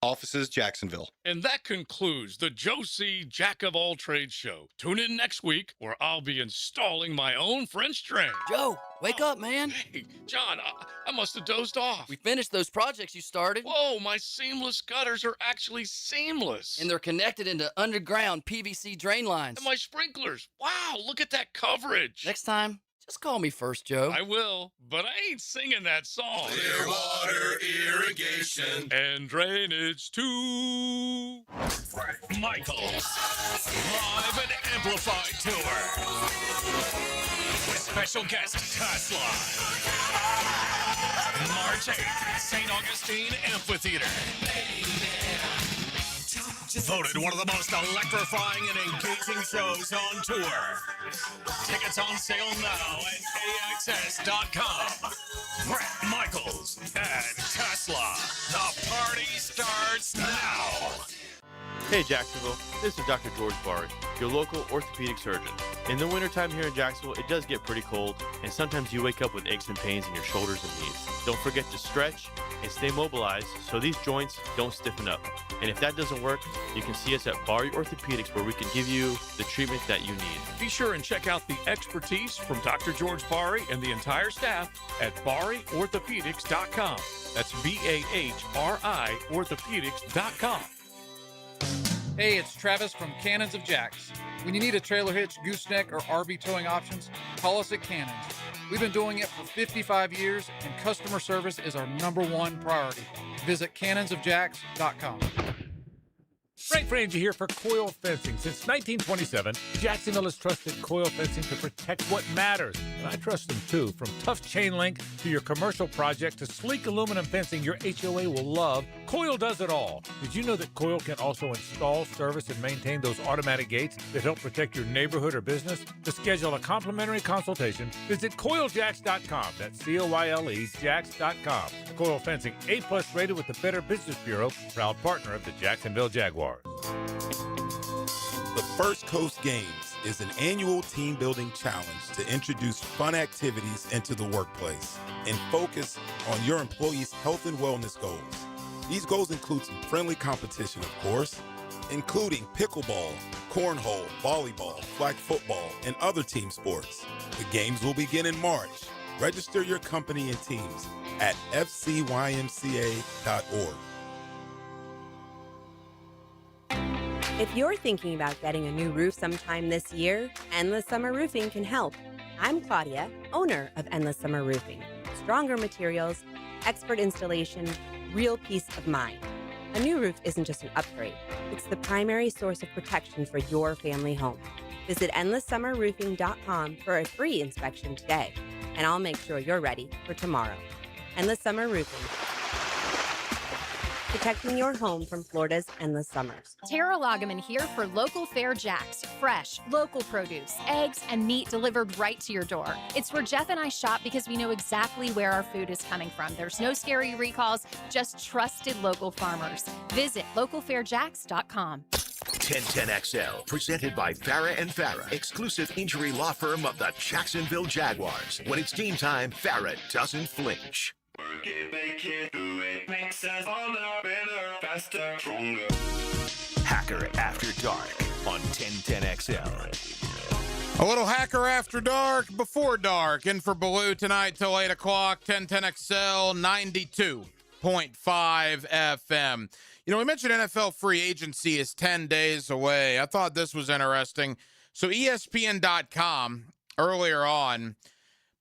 Offices, Jacksonville. And that concludes the Josie Jack of All Trades show. Tune in next week where I'll be installing my own French drain. Joe, wake up, man. Hey, John, I must have dozed off. We finished those projects you started. Whoa, my seamless gutters are actually seamless. And they're connected into underground PVC drain lines. And my sprinklers. Wow, look at that coverage. Next time, just call me first, Joe. I will, but I ain't singing that song. Clearwater Irrigation and Drainage too. Michaels Live and Amplified Tour with special guest Tesla. March 8th, St. Augustine Amphitheater. Voted one of the most electrifying and engaging shows on tour. Tickets on sale now at AXS.com. Bret Michaels and Tesla. The party starts now. Hey Jacksonville, this is Dr. George Barry, your local orthopedic surgeon. In the wintertime here in Jacksonville, it does get pretty cold, and sometimes you wake up with aches and pains in your shoulders and knees. Don't forget to stretch and stay mobilized so these joints don't stiffen up. And if that doesn't work, you can see us at Barry Orthopedics, where we can give you the treatment that you need. Be sure and check out the expertise from Dr. George Barry and the entire staff at BarryOrthopedics.com. That's BAHRI Orthopedics.com. Hey, it's Travis from Cannons of Jacks. When you need a trailer hitch, gooseneck, or RV towing options, call us at Cannons. We've been doing it for 55 years, and customer service is our #1 priority. Visit cannonsofjacks.com. Frank Frangie here for Coil Fencing. Since 1927, Jacksonville has trusted Coil Fencing to protect what matters. And I trust them too. From tough chain link to your commercial project to sleek aluminum fencing your HOA will love, Coil does it all. Did you know that Coil can also install, service, and maintain those automatic gates that help protect your neighborhood or business? To schedule a complimentary consultation, visit CoilJacks.com. That's COYLE Jacks.com. Coil Fencing, A+ rated with the Better Business Bureau, proud partner of the Jacksonville Jaguars. The First Coast Games is an annual team-building challenge to introduce fun activities into the workplace and focus on your employees' health and wellness goals. These goals include some friendly competition, of course, including pickleball, cornhole, volleyball, flag football, and other team sports. The games will begin in March. Register your company and teams at fcymca.org. If you're thinking about getting a new roof sometime this year, Endless Summer Roofing can help. I'm Claudia, owner of Endless Summer Roofing. Stronger materials, expert installation, real peace of mind. A new roof isn't just an upgrade. It's the primary source of protection for your family home. Visit EndlessSummerRoofing.com for a free inspection today, and I'll make sure you're ready for tomorrow. Endless Summer Roofing. Protecting your home from Florida's endless summers. Tara Loggeman here for Local Fair Jacks. Fresh, local produce, eggs, and meat delivered right to your door. It's where Jeff and I shop because we know exactly where our food is coming from. There's no scary recalls, just trusted local farmers. Visit localfairjacks.com. 1010XL, presented by Farah and Farah, exclusive injury law firm of the Jacksonville Jaguars. When it's game time, Farah doesn't flinch. Work it, make it, do it. Makes us harder, better, faster, stronger. Hacker After Dark on 1010XL. A little Hacker After Dark, before dark, in for Baloo tonight till 8 o'clock, 1010XL, 92.5 FM. You know, we mentioned NFL free agency is 10 days away. I thought this was interesting. So ESPN.com earlier on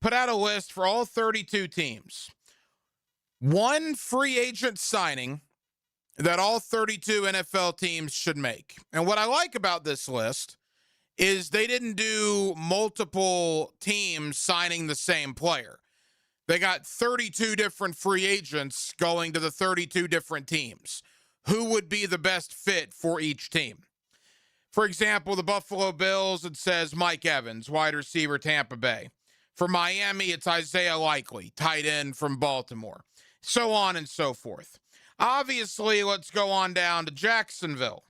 put out a list for all 32 teams. One free agent signing that all 32 NFL teams should make. And what I like about this list is they didn't do multiple teams signing the same player. They got 32 different free agents going to the 32 different teams. Who would be the best fit for each team? For example, the Buffalo Bills, it says Mike Evans, wide receiver, Tampa Bay. For Miami, it's Isaiah Likely, tight end from Baltimore. So on and so forth. Obviously, let's go on down to Jacksonville.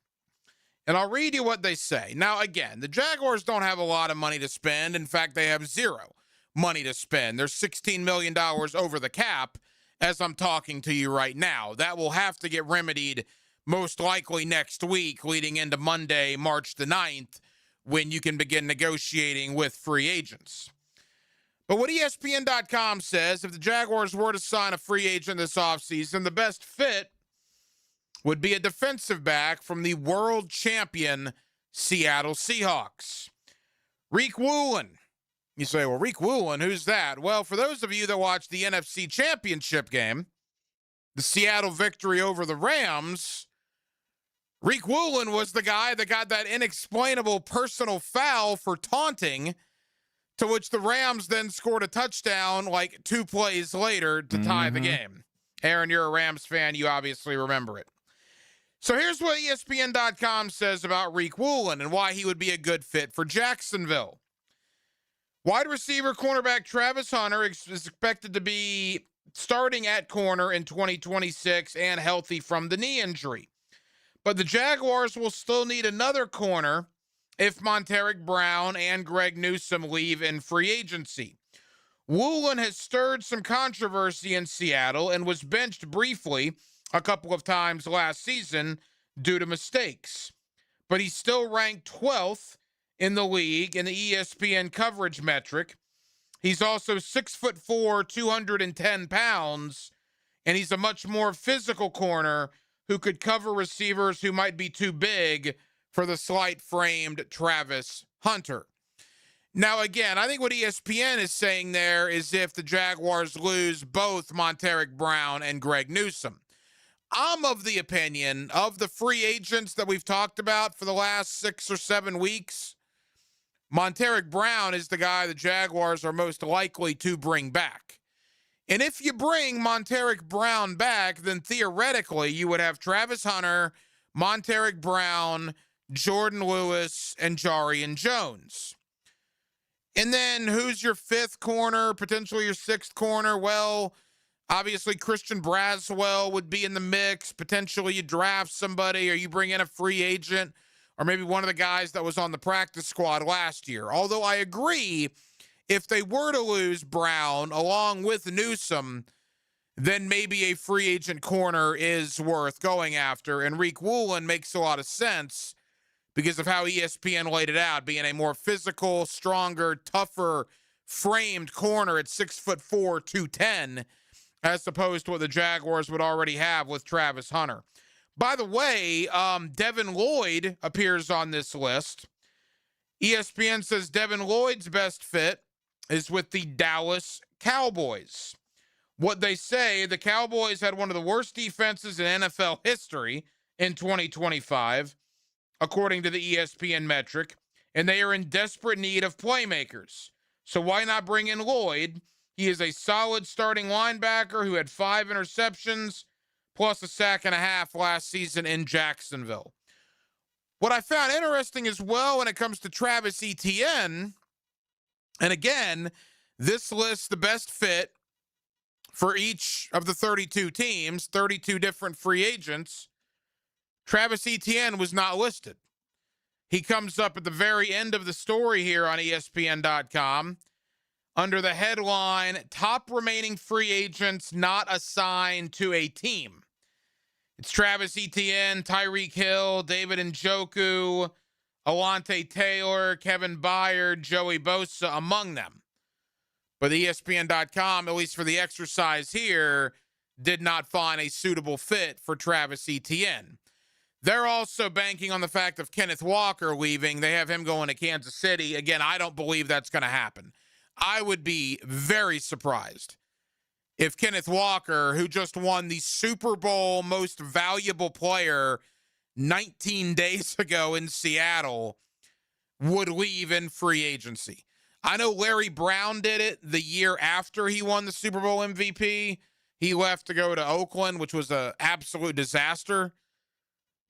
And I'll read you what they say. Now, again, the Jaguars don't have a lot of money to spend. In fact, they have zero money to spend. They're $16 million over the cap as I'm talking to you right now. That will have to get remedied most likely next week, leading into Monday, March the 9th, when you can begin negotiating with free agents. But what ESPN.com says, if the Jaguars were to sign a free agent this offseason, the best fit would be a defensive back from the world champion Seattle Seahawks. Riq Woolen. You say, well, Riq Woolen, who's that? Well, for those of you that watched the NFC Championship game, the Seattle victory over the Rams, Riq Woolen was the guy that got that inexplainable personal foul for taunting, to which the Rams then scored a touchdown like 2 plays later to tie the game. Aaron, you're a Rams fan. You obviously remember it. So here's what ESPN.com says about Riq Woolen and why he would be a good fit for Jacksonville. Wide receiver cornerback Travis Hunter is expected to be starting at corner in 2026 and healthy from the knee injury. But the Jaguars will still need another corner if Montaric Brown and Greg Newsome leave in free agency. Woolen has stirred some controversy in Seattle and was benched briefly a couple of times last season due to mistakes. But he's still ranked 12th in the league in the ESPN coverage metric. He's also 6'4", 210 pounds, and he's a much more physical corner who could cover receivers who might be too big for the slight-framed Travis Hunter. Now, again, I think what ESPN is saying there is if the Jaguars lose both Montaric Brown and Greg Newsome. I'm of the opinion of the free agents that we've talked about for the last 6 or 7 weeks, Montaric Brown is the guy the Jaguars are most likely to bring back. And if you bring Montaric Brown back, then theoretically you would have Travis Hunter, Montaric Brown, Jordan Lewis, and Jarian Jones. And then who's your 5th corner, potentially your 6th corner? Well, obviously Christian Braswell would be in the mix. Potentially you draft somebody or you bring in a free agent or maybe one of the guys that was on the practice squad last year. Although I agree, if they were to lose Brown along with Newsome, then maybe a free agent corner is worth going after. And Riq Woolen makes a lot of sense because of how ESPN laid it out, being a more physical, stronger, tougher framed corner at 6'4", 210, as opposed to what the Jaguars would already have with Travis Hunter. By the way, Devin Lloyd appears on this list. ESPN says Devin Lloyd's best fit is with the Dallas Cowboys. What they say, the Cowboys had one of the worst defenses in NFL history in 2025, according to the ESPN metric, and they are in desperate need of playmakers. So why not bring in Lloyd? He is a solid starting linebacker who had 5 interceptions plus a sack and a half last season in Jacksonville. What I found interesting as well when it comes to Travis Etienne, and again, this lists the best fit for each of the 32 teams, 32 different free agents. Travis Etienne was not listed. He comes up at the very end of the story here on ESPN.com under the headline, Top Remaining Free Agents Not Assigned to a Team. It's Travis Etienne, Tyreek Hill, David Njoku, Alante Taylor, Kevin Byard, Joey Bosa among them. But ESPN.com, at least for the exercise here, did not find a suitable fit for Travis Etienne. They're also banking on the fact of Kenneth Walker leaving. They have him going to Kansas City. Again, I don't believe that's going to happen. I would be very surprised if Kenneth Walker, who just won the Super Bowl Most Valuable Player 19 days ago in Seattle, would leave in free agency. I know Larry Brown did it the year after he won the Super Bowl MVP. He left to go to Oakland, which was an absolute disaster.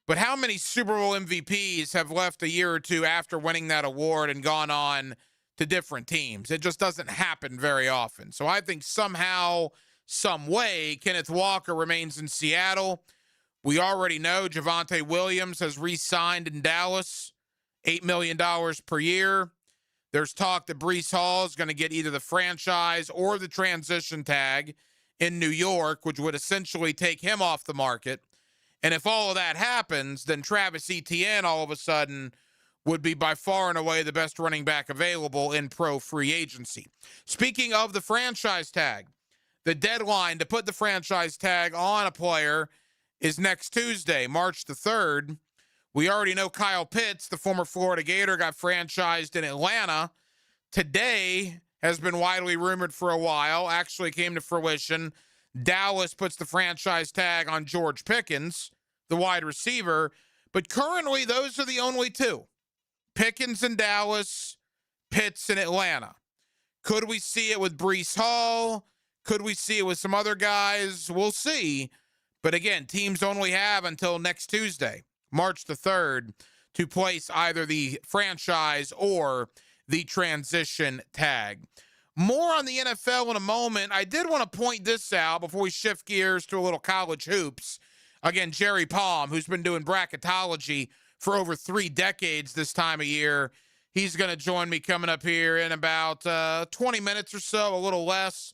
But how many Super Bowl MVPs have left a year or two after winning that award and gone on to different teams? It just doesn't happen very often. So I think somehow, some way, Kenneth Walker remains in Seattle. We already know Javonte Williams has re-signed in Dallas, $8 million per year. There's talk that Breece Hall is going to get either the franchise or the transition tag in New York, which would essentially take him off the market. And if all of that happens, then Travis Etienne all of a sudden would be by far and away the best running back available in pro free agency. Speaking of the franchise tag, the deadline to put the franchise tag on a player is next Tuesday, March the 3rd. We already know Kyle Pitts, the former Florida Gator, got franchised in Atlanta. Today has been widely rumored for a while, actually came to fruition. Dallas puts the franchise tag on George Pickens, the wide receiver. But currently, those are the only two. Pickens in Dallas, Pitts in Atlanta. Could we see it with Breece Hall? Could we see it with some other guys? We'll see. But again, teams only have until next Tuesday, March the 3rd, to place either the franchise or the transition tag. More on the NFL in a moment. I did want to point this out before we shift gears to a little college hoops. Again, Jerry Palm, who's been doing bracketology for over 3 decades this time of year, he's going to join me coming up here in about 20 minutes or so, a little less.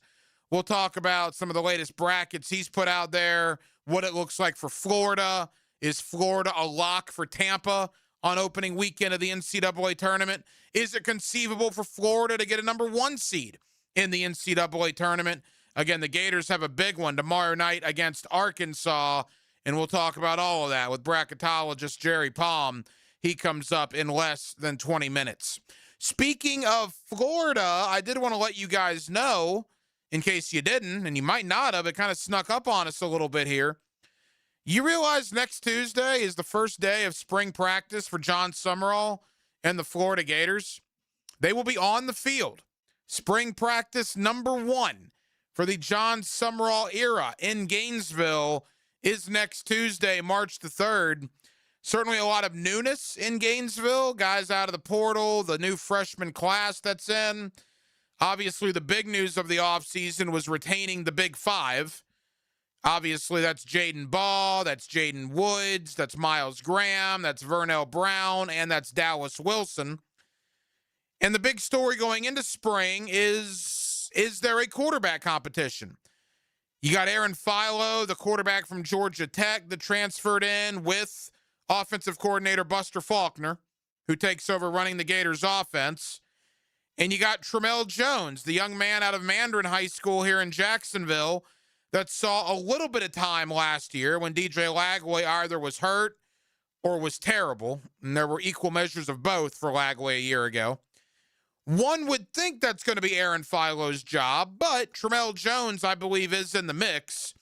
We'll talk about some of the latest brackets he's put out there, what it looks like for Florida. Is Florida a lock for Tampa on opening weekend of the NCAA tournament? Is it conceivable for Florida to get a number 1 seed in the NCAA tournament? Again, the Gators have a big one tomorrow night against Arkansas, and we'll talk about all of that with bracketologist Jerry Palm. He comes up in less than 20 minutes. Speaking of Florida, I did want to let you guys know, in case you didn't, and you might not have, it kind of snuck up on us a little bit here. You realize next Tuesday is the first day of spring practice for John Summerall and the Florida Gators? They will be on the field. Spring practice number 1 for the John Summerall era in Gainesville is next Tuesday, March the 3rd. Certainly a lot of newness in Gainesville. Guys out of the portal, the new freshman class that's in. Obviously, the big news of the offseason was retaining the Big Five. Obviously, that's Jaden Ball, that's Jaden Woods, that's Miles Graham, that's Vernell Brown, and that's Dallas Wilson. And the big story going into spring is there a quarterback competition? You got Aaron Philo, the quarterback from Georgia Tech, that transferred in with offensive coordinator Buster Faulkner, who takes over running the Gators offense. And you got Tramel Jones, the young man out of Mandarin High School here in Jacksonville, that saw a little bit of time last year when DJ Lagway either was hurt or was terrible, and there were equal measures of both for Lagway a year ago. One would think that's going to be Aaron Philo's job, but Tramel Jones, I believe, is in the mix,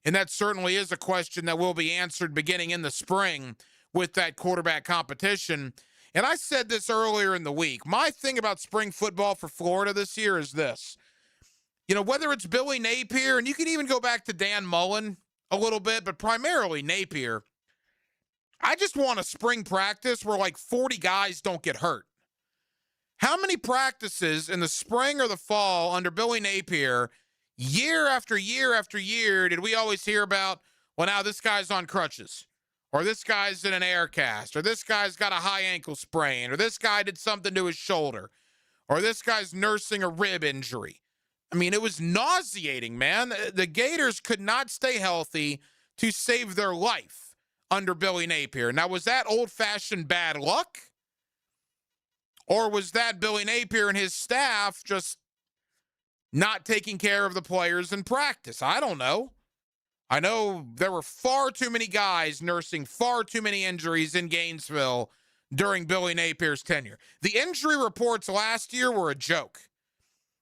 and that certainly is a question that will be answered beginning in the spring with that quarterback competition. And I said this earlier in the week. My thing about spring football for Florida this year is this. You know, whether it's Billy Napier, and you can even go back to Dan Mullen a little bit, but primarily Napier, I just want a spring practice where like 40 guys don't get hurt. How many practices in the spring or the fall under Billy Napier, year after year after year, did we always hear about, well, now this guy's on crutches, or this guy's in an air cast, or this guy's got a high ankle sprain, or this guy did something to his shoulder, or this guy's nursing a rib injury. I mean, it was nauseating, man. The Gators could not stay healthy to save their life under Billy Napier. Now, was that old-fashioned bad luck? Or was that Billy Napier and his staff just not taking care of the players in practice? I don't know. I know there were far too many guys nursing far too many injuries in Gainesville during Billy Napier's tenure. The injury reports last year were a joke.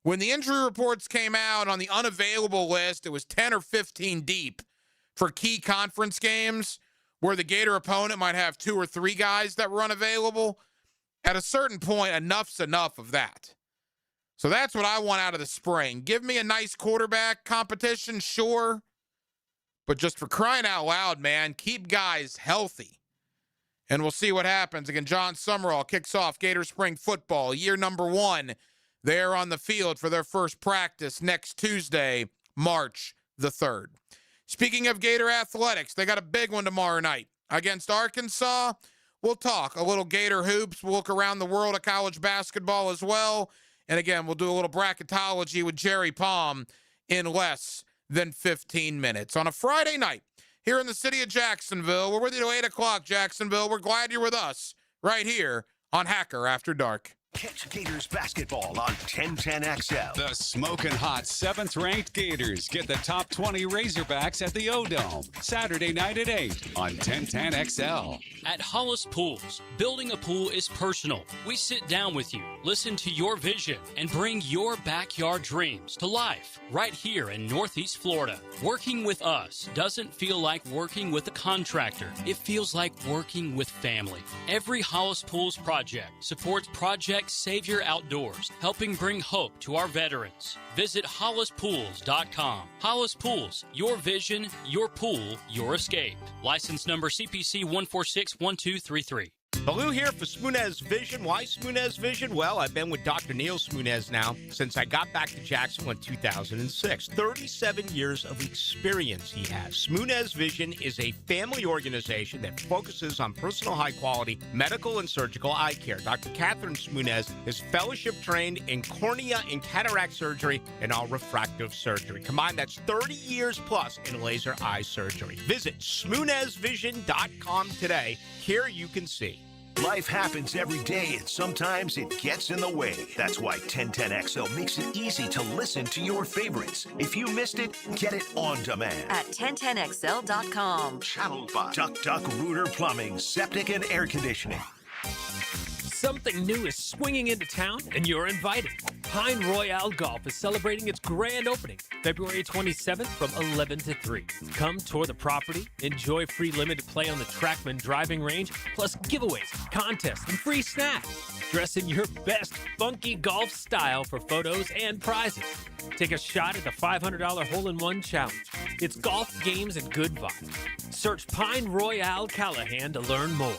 When the injury reports came out on the unavailable list, it was 10 or 15 deep for key conference games where the Gator opponent might have 2 or 3 guys that were unavailable. At a certain point, enough's enough of that. So that's what I want out of the spring. Give me a nice quarterback competition, sure. But just for crying out loud, man, keep guys healthy. And we'll see what happens. Again, John Summerall kicks off Gator Spring Football, year number 1. They're on the field for their first practice next Tuesday, March the 3rd. Speaking of Gator athletics, they got a big one tomorrow night against Arkansas. We'll talk a little Gator hoops. We'll look around the world of college basketball as well. And again, we'll do a little bracketology with Jerry Palm in less than 15 minutes. On a Friday night here in the city of Jacksonville, we're with you till 8 o'clock, Jacksonville. We're glad you're with us right here on Hacker After Dark. Catch Gators basketball on 1010XL. The smoking hot 7th-ranked Gators get the top 20 Razorbacks at the O-Dome Saturday night at 8 on 1010XL. At Hollis Pools, building a pool is personal. We sit down with you, listen to your vision, and bring your backyard dreams to life right here in Northeast Florida. Working with us doesn't feel like working with a contractor. It feels like working with family. Every Hollis Pools project supports Project Savior Outdoors, helping bring hope to our veterans. Visit HollisPools.com. Hollis Pools, your vision, your pool, your escape. License number CPC 1461233. Baloo here for Smunez Vision. Why Smunez Vision? Well, I've been with Dr. Neil Smunez now since I got back to Jacksonville in 2006. 37 years of experience he has. Smunez Vision is a family organization that focuses on personal high-quality medical and surgical eye care. Dr. Catherine Smunez is fellowship trained in cornea and cataract surgery and all refractive surgery. Combined, that's 30 years plus in laser eye surgery. Visit SmunezVision.com today. Here you can see. Life happens every day, and sometimes it gets in the way. That's why 1010XL makes it easy to listen to your favorites. If you missed it, get it on demand. At 1010XL.com. Channeled by Duck Rooter Plumbing, Septic and Air Conditioning. Something new is swinging into town, and you're invited. Pine Royale Golf is celebrating its grand opening, February 27th from 11 to 3. Come tour the property, enjoy free limited play on the Trackman driving range, plus giveaways, contests, and free snacks. Dress in your best funky golf style for photos and prizes. Take a shot at the $500 hole-in-one challenge. It's golf, games, and good vibes. Search Pine Royale Callahan to learn more.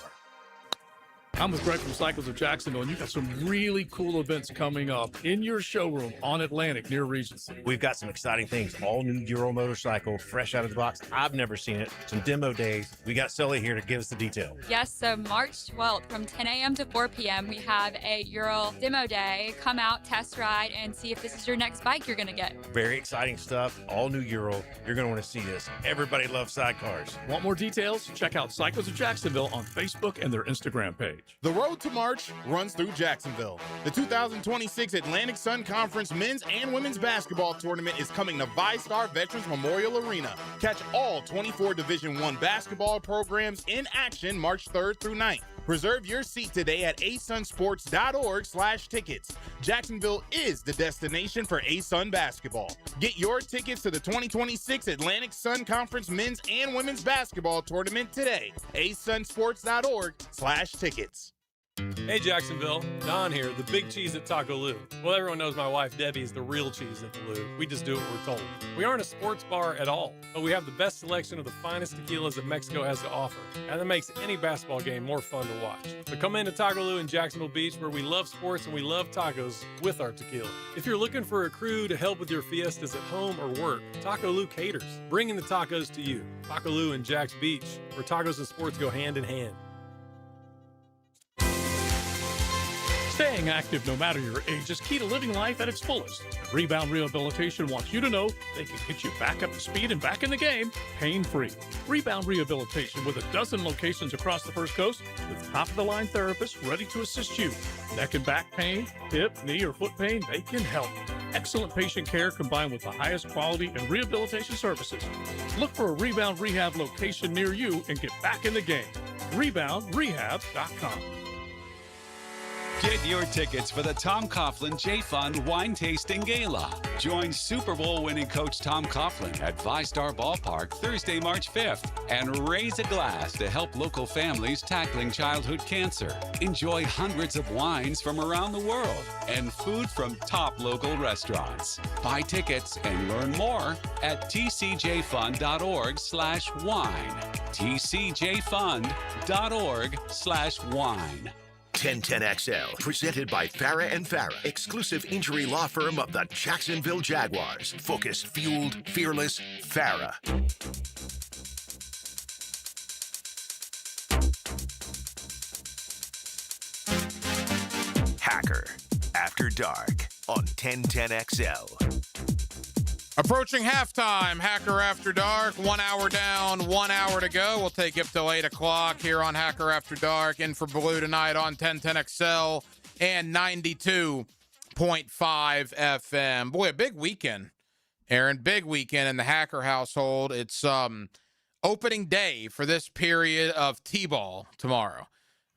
I'm with Greg from Cycles of Jacksonville, and you got some really cool events coming up in your showroom on Atlantic near Regency. We've got some exciting things. All new Euro motorcycle, fresh out of the box. I've never seen it. Some demo days. We got Sully here to give us the detail. Yes, so March 12th from 10 a.m. to 4 p.m. we have a Euro demo day. Come out, test ride, and see if this is your next bike you're going to get. Very exciting stuff. All new Euro. You're going to want to see this. Everybody loves sidecars. Want more details? Check out Cycles of Jacksonville on Facebook and their Instagram page. March. The road to March runs through Jacksonville. The 2026 Atlantic Sun Conference men's and women's basketball tournament is coming to VyStar Veterans Memorial Arena. Catch all 24 Division I basketball programs in action March 3rd through 9th. Reserve your seat today at asunsports.org/tickets. Jacksonville is the destination for ASUN basketball. Get your tickets to the 2026 Atlantic Sun Conference men's and women's basketball tournament today. asunsports.org/tickets. Hey Jacksonville, Don here, the big cheese at Taco Lou. Well, everyone knows my wife Debbie is the real cheese at the Lou. We just do what we're told. We aren't a sports bar at all, but we have the best selection of the finest tequilas that Mexico has to offer, and that makes any basketball game more fun to watch. So come into Taco Lou in Jacksonville Beach, where we love sports and we love tacos with our tequila. If you're looking for a crew to help with your fiestas at home or work, Taco Lou caters, bringing the tacos to you. Taco Lou in Jacks Beach, where tacos and sports go hand in hand. Staying active no matter your age is key to living life at its fullest. Rebound Rehabilitation wants you to know they can get you back up to speed and back in the game pain-free. Rebound Rehabilitation with a dozen locations across the First Coast with top-of-the-line therapists ready to assist you. Neck and back pain, hip, knee, or foot pain, they can help. Excellent patient care combined with the highest quality and rehabilitation services. Look for a Rebound Rehab location near you and get back in the game. ReboundRehab.com. Get your tickets for the Tom Coughlin J Fund Wine Tasting Gala. Join Super Bowl winning coach Tom Coughlin at VyStar Ballpark Thursday, March 5th and raise a glass to help local families tackling childhood cancer. Enjoy hundreds of wines from around the world and food from top local restaurants. Buy tickets and learn more at tcjfund.org/wine. tcjfund.org/wine. 1010XL, presented by Farah and Farah, exclusive injury law firm of the Jacksonville Jaguars. Focused, fueled, fearless, Farah. Hacker, After Dark, on 1010XL. Approaching halftime, Hacker After Dark, 1 hour down, 1 hour to go. We'll take you up till 8 o'clock here on Hacker After Dark. In for Blue tonight on 1010XL and 92.5 FM. Boy, a big weekend, Aaron. Big weekend in the Hacker household. It's opening day for this period of T-ball tomorrow.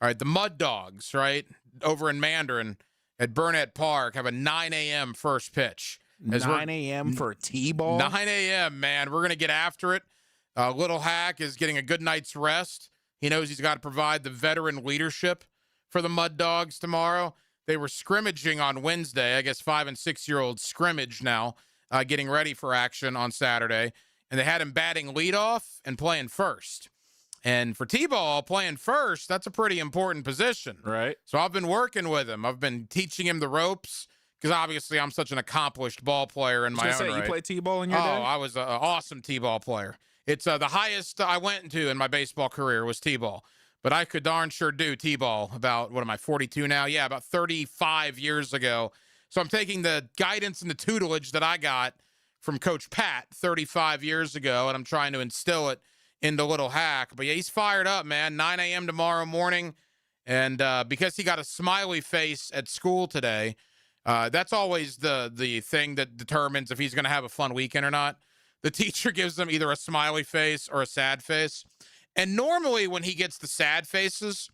All right, the Mud Dogs, right, over in Mandarin at Burnett Park have a 9 a.m. first pitch. 9 a.m. for T-ball? 9 a.m., man. We're going to get after it. Little Hack is getting a good night's rest. He knows he's got to provide the veteran leadership for the Mud Dogs tomorrow. They were scrimmaging on Wednesday. I guess 5- and 6-year-olds scrimmage now, getting ready for action on Saturday. And they had him batting leadoff and playing first. And for T-ball, playing first, that's a pretty important position. Right. So I've been working with him. I've been teaching him the ropes. Because obviously I'm such an accomplished ball player in my own right. You played T-ball in your day? Oh, I was an awesome T-ball player. It's the highest I went to in my baseball career was T-ball. But I could darn sure do T-ball about, 42 now? Yeah, about 35 years ago. So I'm taking the guidance and the tutelage that I got from Coach Pat 35 years ago, and I'm trying to instill it into Little Hack. But yeah, he's fired up, man. 9 a.m. tomorrow morning. And because he got a smiley face at school today, that's always the thing that determines if he's going to have a fun weekend or not. The teacher gives him either a smiley face or a sad face. And normally when he gets the sad faces,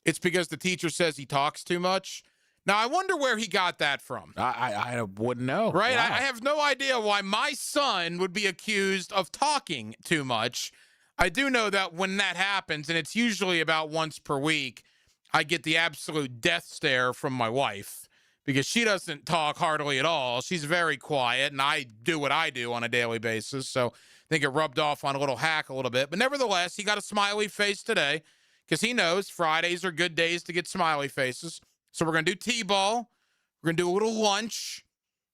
it's because the teacher says he talks too much. Now, I wonder where he got that from. I wouldn't know. Right? Wow. I have no idea why my son would be accused of talking too much. I do know that when that happens, and it's usually about once per week, I get the absolute death stare from my wife. Because she doesn't talk hardly at all. She's very quiet, and I do what I do on a daily basis. So I think it rubbed off on a Little Hack a little bit. But nevertheless, he got a smiley face today because he knows Fridays are good days to get smiley faces. So we're going to do T-ball. We're going to do a little lunch.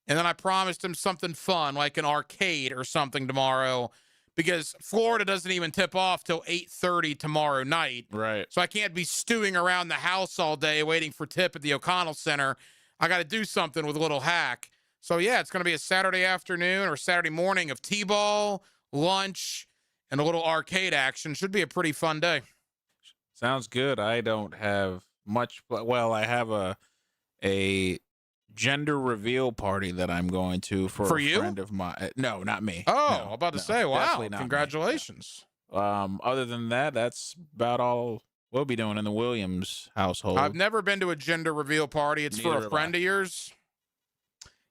And then I promised him something fun, like an arcade or something tomorrow. Because Florida doesn't even tip off till 8:30 tomorrow night. Right. So I can't be stewing around the house all day waiting for tip at the O'Connell Center. I got to do something with a Little Hack. So, yeah, it's going to be a Saturday afternoon or Saturday morning of T-ball, lunch, and a little arcade action. Should be a pretty fun day. Sounds good. I don't have Well, I have a gender reveal party that I'm going to for a you? friend of mine. No, not me. Oh, No, I'm about to no, say, wow, definitely not me. congratulations. Other than that, that's about all we'll be doing in the Williams household. I've never been to a gender reveal party. It's for Neither a have friend of yours.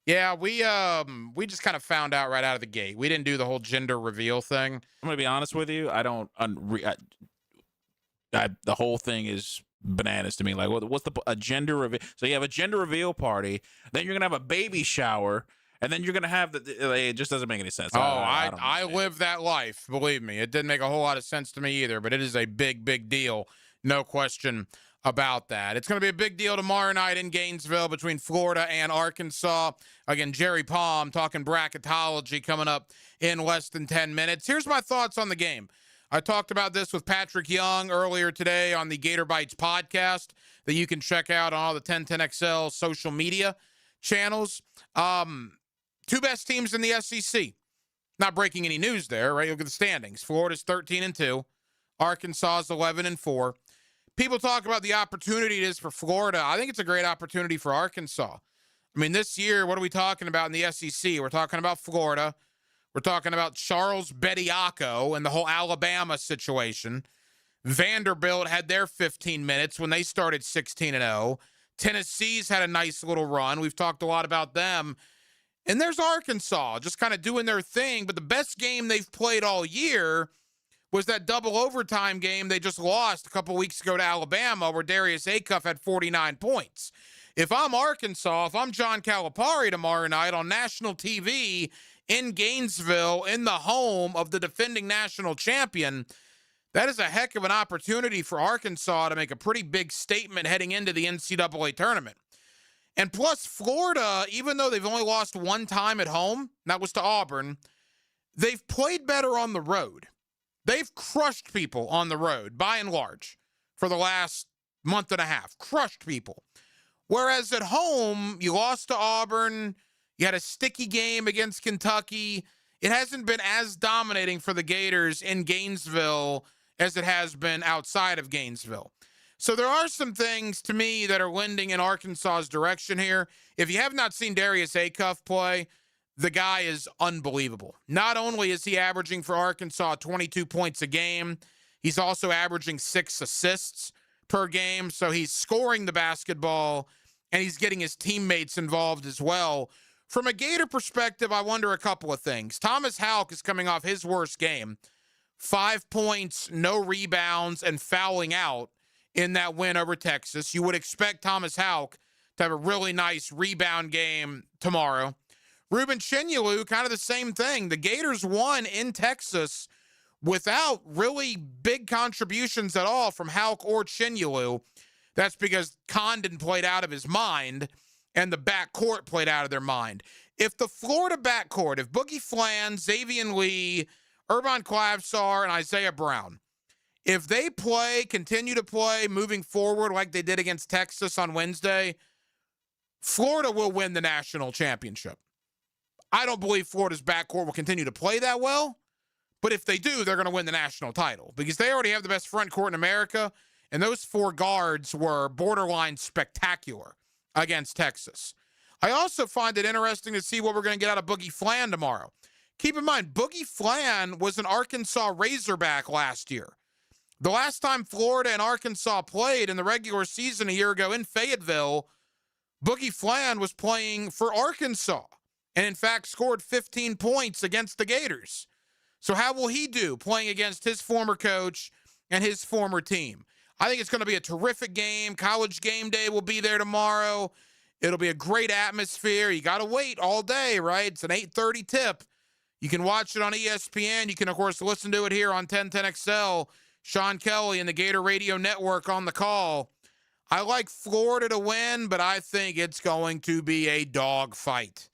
Yeah, we just kind of found out right out of the gate. We didn't do the whole gender reveal thing. I'm gonna be honest with you. I don't. The whole thing is bananas to me. Like, what's a gender reveal? So you have a gender reveal party, then you're gonna have a baby shower, and then you're gonna have it just doesn't make any sense. I live that life. Believe me, it didn't make a whole lot of sense to me either. But it is a big deal, no question about that. It's going to be a big deal tomorrow night in Gainesville between Florida and Arkansas. Again, Jerry Palm talking bracketology coming up in less than 10 minutes. Here's my thoughts on the game. I talked about this with Patrick Young earlier today on the Gator Bites podcast that you can check out on all the 1010XL social media channels. Two best teams in the SEC. Not breaking any news there, right? Look at the standings. Florida's 13-2. Arkansas is 11-4. People talk about the opportunity it is for Florida. I think it's a great opportunity for Arkansas. I mean, this year, what are we talking about in the SEC? We're talking about Florida. We're talking about Charles Bediako and the whole Alabama situation. Vanderbilt had their 15 minutes when they started 16-0. Tennessee's had a nice little run. We've talked a lot about them. And there's Arkansas just kind of doing their thing. But the best game they've played all year was that double overtime game they just lost a couple weeks ago to Alabama where Darius Acuff had 49 points. If I'm Arkansas, if I'm John Calipari tomorrow night on national TV in Gainesville, in the home of the defending national champion, that is a heck of an opportunity for Arkansas to make a pretty big statement heading into the NCAA tournament. And plus, Florida, even though they've only lost one time at home, and that was to Auburn, they've played better on the road. They've crushed people on the road, by and large, for the last month and a half. Crushed people. Whereas at home, you lost to Auburn. You had a sticky game against Kentucky. It hasn't been as dominating for the Gators in Gainesville as it has been outside of Gainesville. So there are some things to me that are lending in Arkansas's direction here. If you have not seen Darius Acuff play, the guy is unbelievable. Not only is he averaging for Arkansas 22 points a game, he's also averaging 6 assists per game. So he's scoring the basketball and he's getting his teammates involved as well. From a Gator perspective, I wonder a couple of things. Thomas Houck is coming off his worst game. 5 points, no rebounds, and fouling out in that win over Texas. You would expect Thomas Houck to have a really nice rebound game tomorrow. Ruben Chinyelu, kind of the same thing. The Gators won in Texas without really big contributions at all from Houck or Chinyelu. That's because Condon played out of his mind and the backcourt played out of their mind. If the Florida backcourt, if Boogie Flan, Xavier Lee, Urban Clavsar, and Isaiah Brown, if they continue to play moving forward like they did against Texas on Wednesday, Florida will win the national championship. I don't believe Florida's backcourt will continue to play that well, but if they do, they're going to win the national title because they already have the best front court in America, and those 4 guards were borderline spectacular against Texas. I also find it interesting to see what we're going to get out of Boogie Flan tomorrow. Keep in mind, Boogie Flan was an Arkansas Razorback last year. The last time Florida and Arkansas played in the regular season a year ago in Fayetteville, Boogie Flan was playing for Arkansas and, in fact, scored 15 points against the Gators. So how will he do playing against his former coach and his former team? I think it's going to be a terrific game. College Game Day will be there tomorrow. It'll be a great atmosphere. You got to wait all day, right? It's an 8:30 tip. You can watch it on ESPN. You can, of course, listen to it here on 1010XL. Sean Kelly and the Gator Radio Network on the call. I like Florida to win, but I think it's going to be a dog fight.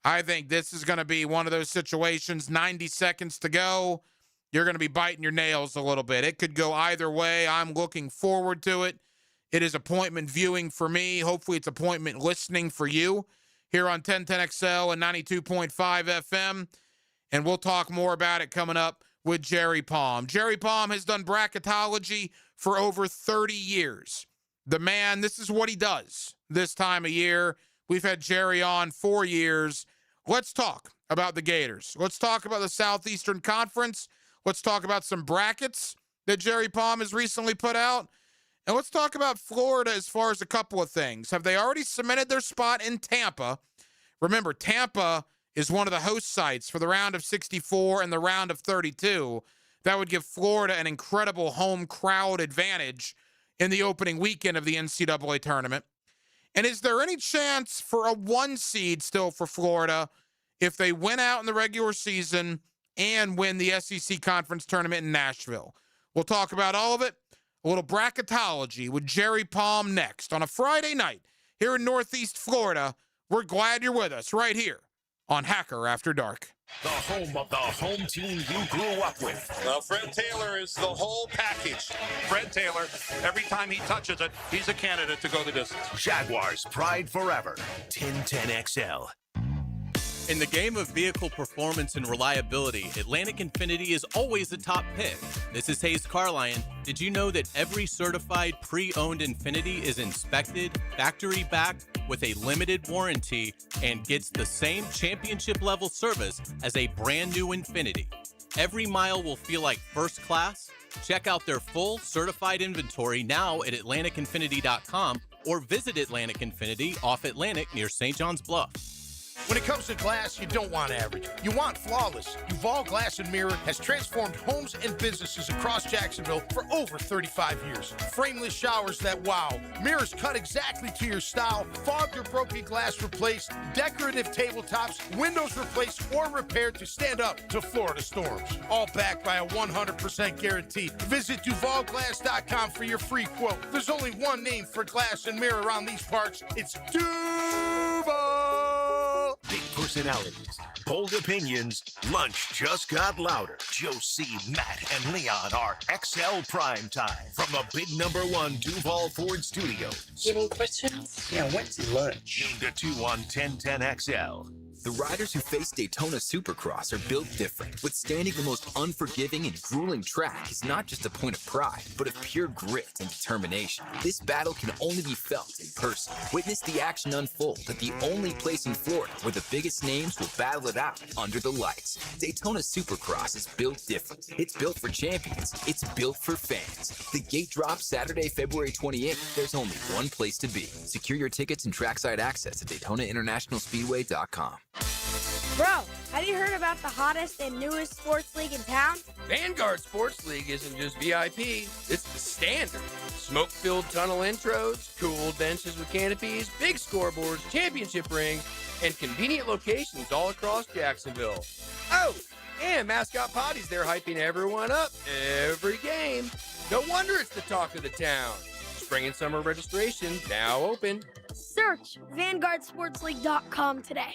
I think this is going to be one of those situations, 90 seconds to go. You're going to be biting your nails a little bit. It could go either way. I'm looking forward to it. It is appointment viewing for me. Hopefully it's appointment listening for you here on 1010XL and 92.5 FM. And we'll talk more about it coming up with Jerry Palm. Jerry Palm has done bracketology for over 30 years. The man, this is what he does this time of year. We've had Jerry on 4 years. Let's talk about the Gators. Let's talk about the Southeastern Conference. Let's talk about some brackets that Jerry Palm has recently put out. And let's talk about Florida as far as a couple of things. Have they already cemented their spot in Tampa? Remember, Tampa is one of the host sites for the round of 64 and the round of 32. That would give Florida an incredible home crowd advantage in the opening weekend of the NCAA tournament. And is there any chance for a 1 seed still for Florida if they win out in the regular season and win the SEC Conference Tournament in Nashville? We'll talk about all of it. A little bracketology with Jerry Palm next on a Friday night here in Northeast Florida. We're glad you're with us right here on Hacker After Dark. The home of the home team you grew up with. Well, Fred Taylor is the whole package. Fred Taylor, every time he touches it, he's a candidate to go the distance. Jaguars pride forever. 1010XL. In the game of vehicle performance and reliability, Atlantic Infinity is always the top pick. This is Hayes Carlyon. Did you know that every certified pre-owned Infinity is inspected, factory-backed, with a limited warranty, and gets the same championship-level service as a brand-new Infinity? Every mile will feel like first class. Check out their full certified inventory now at AtlanticInfinity.com or visit Atlantic Infinity off Atlantic near St. John's Bluff. When it comes to glass, you don't want average. You want flawless. Duval Glass and Mirror has transformed homes and businesses across Jacksonville for over 35 years. Frameless showers that wow. Mirrors cut exactly to your style. Fogged or broken glass replaced. Decorative tabletops. Windows replaced or repaired to stand up to Florida storms. All backed by a 100% guarantee. Visit DuvalGlass.com for your free quote. There's only one name for glass and mirror around these parts. It's Duval! Big personalities, bold opinions, lunch just got louder. Josie, Matt, and Leon are XL Prime Time from the big #1 Duval Ford Studios. Any questions? Yeah, when's lunch? Noon to 2 on 1010XL. The riders who face Daytona Supercross are built different. Withstanding the most unforgiving and grueling track is not just a point of pride, but of pure grit and determination. This battle can only be felt in person. Witness the action unfold at the only place in Florida where the biggest names will battle it out under the lights. Daytona Supercross is built different. It's built for champions. It's built for fans. The gate drops Saturday, February 28th. There's only one place to be. Secure your tickets and trackside access at DaytonaInternationalSpeedway.com. Bro, have you heard about the hottest and newest sports league in town? Vanguard Sports League isn't just VIP, it's the standard. Smoke-filled tunnel intros, cool benches with canopies, big scoreboards, championship rings, and convenient locations all across Jacksonville. Oh, and mascot potties there hyping everyone up every game. No wonder it's the talk of the town. Spring and summer registration now open. Search VanguardSportsLeague.com today.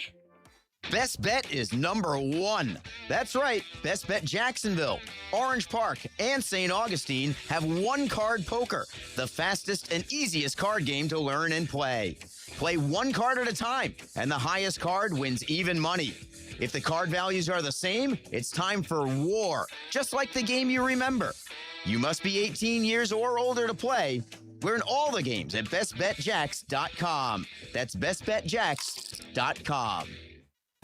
Best Bet is #1. That's right, Best Bet Jacksonville, Orange Park, and St. Augustine have one-card poker, the fastest and easiest card game to learn and play. Play one card at a time, and the highest card wins even money. If the card values are the same, it's time for war, just like the game you remember. You must be 18 years or older to play. Learn all the games at BestBetJax.com. That's BestBetJax.com.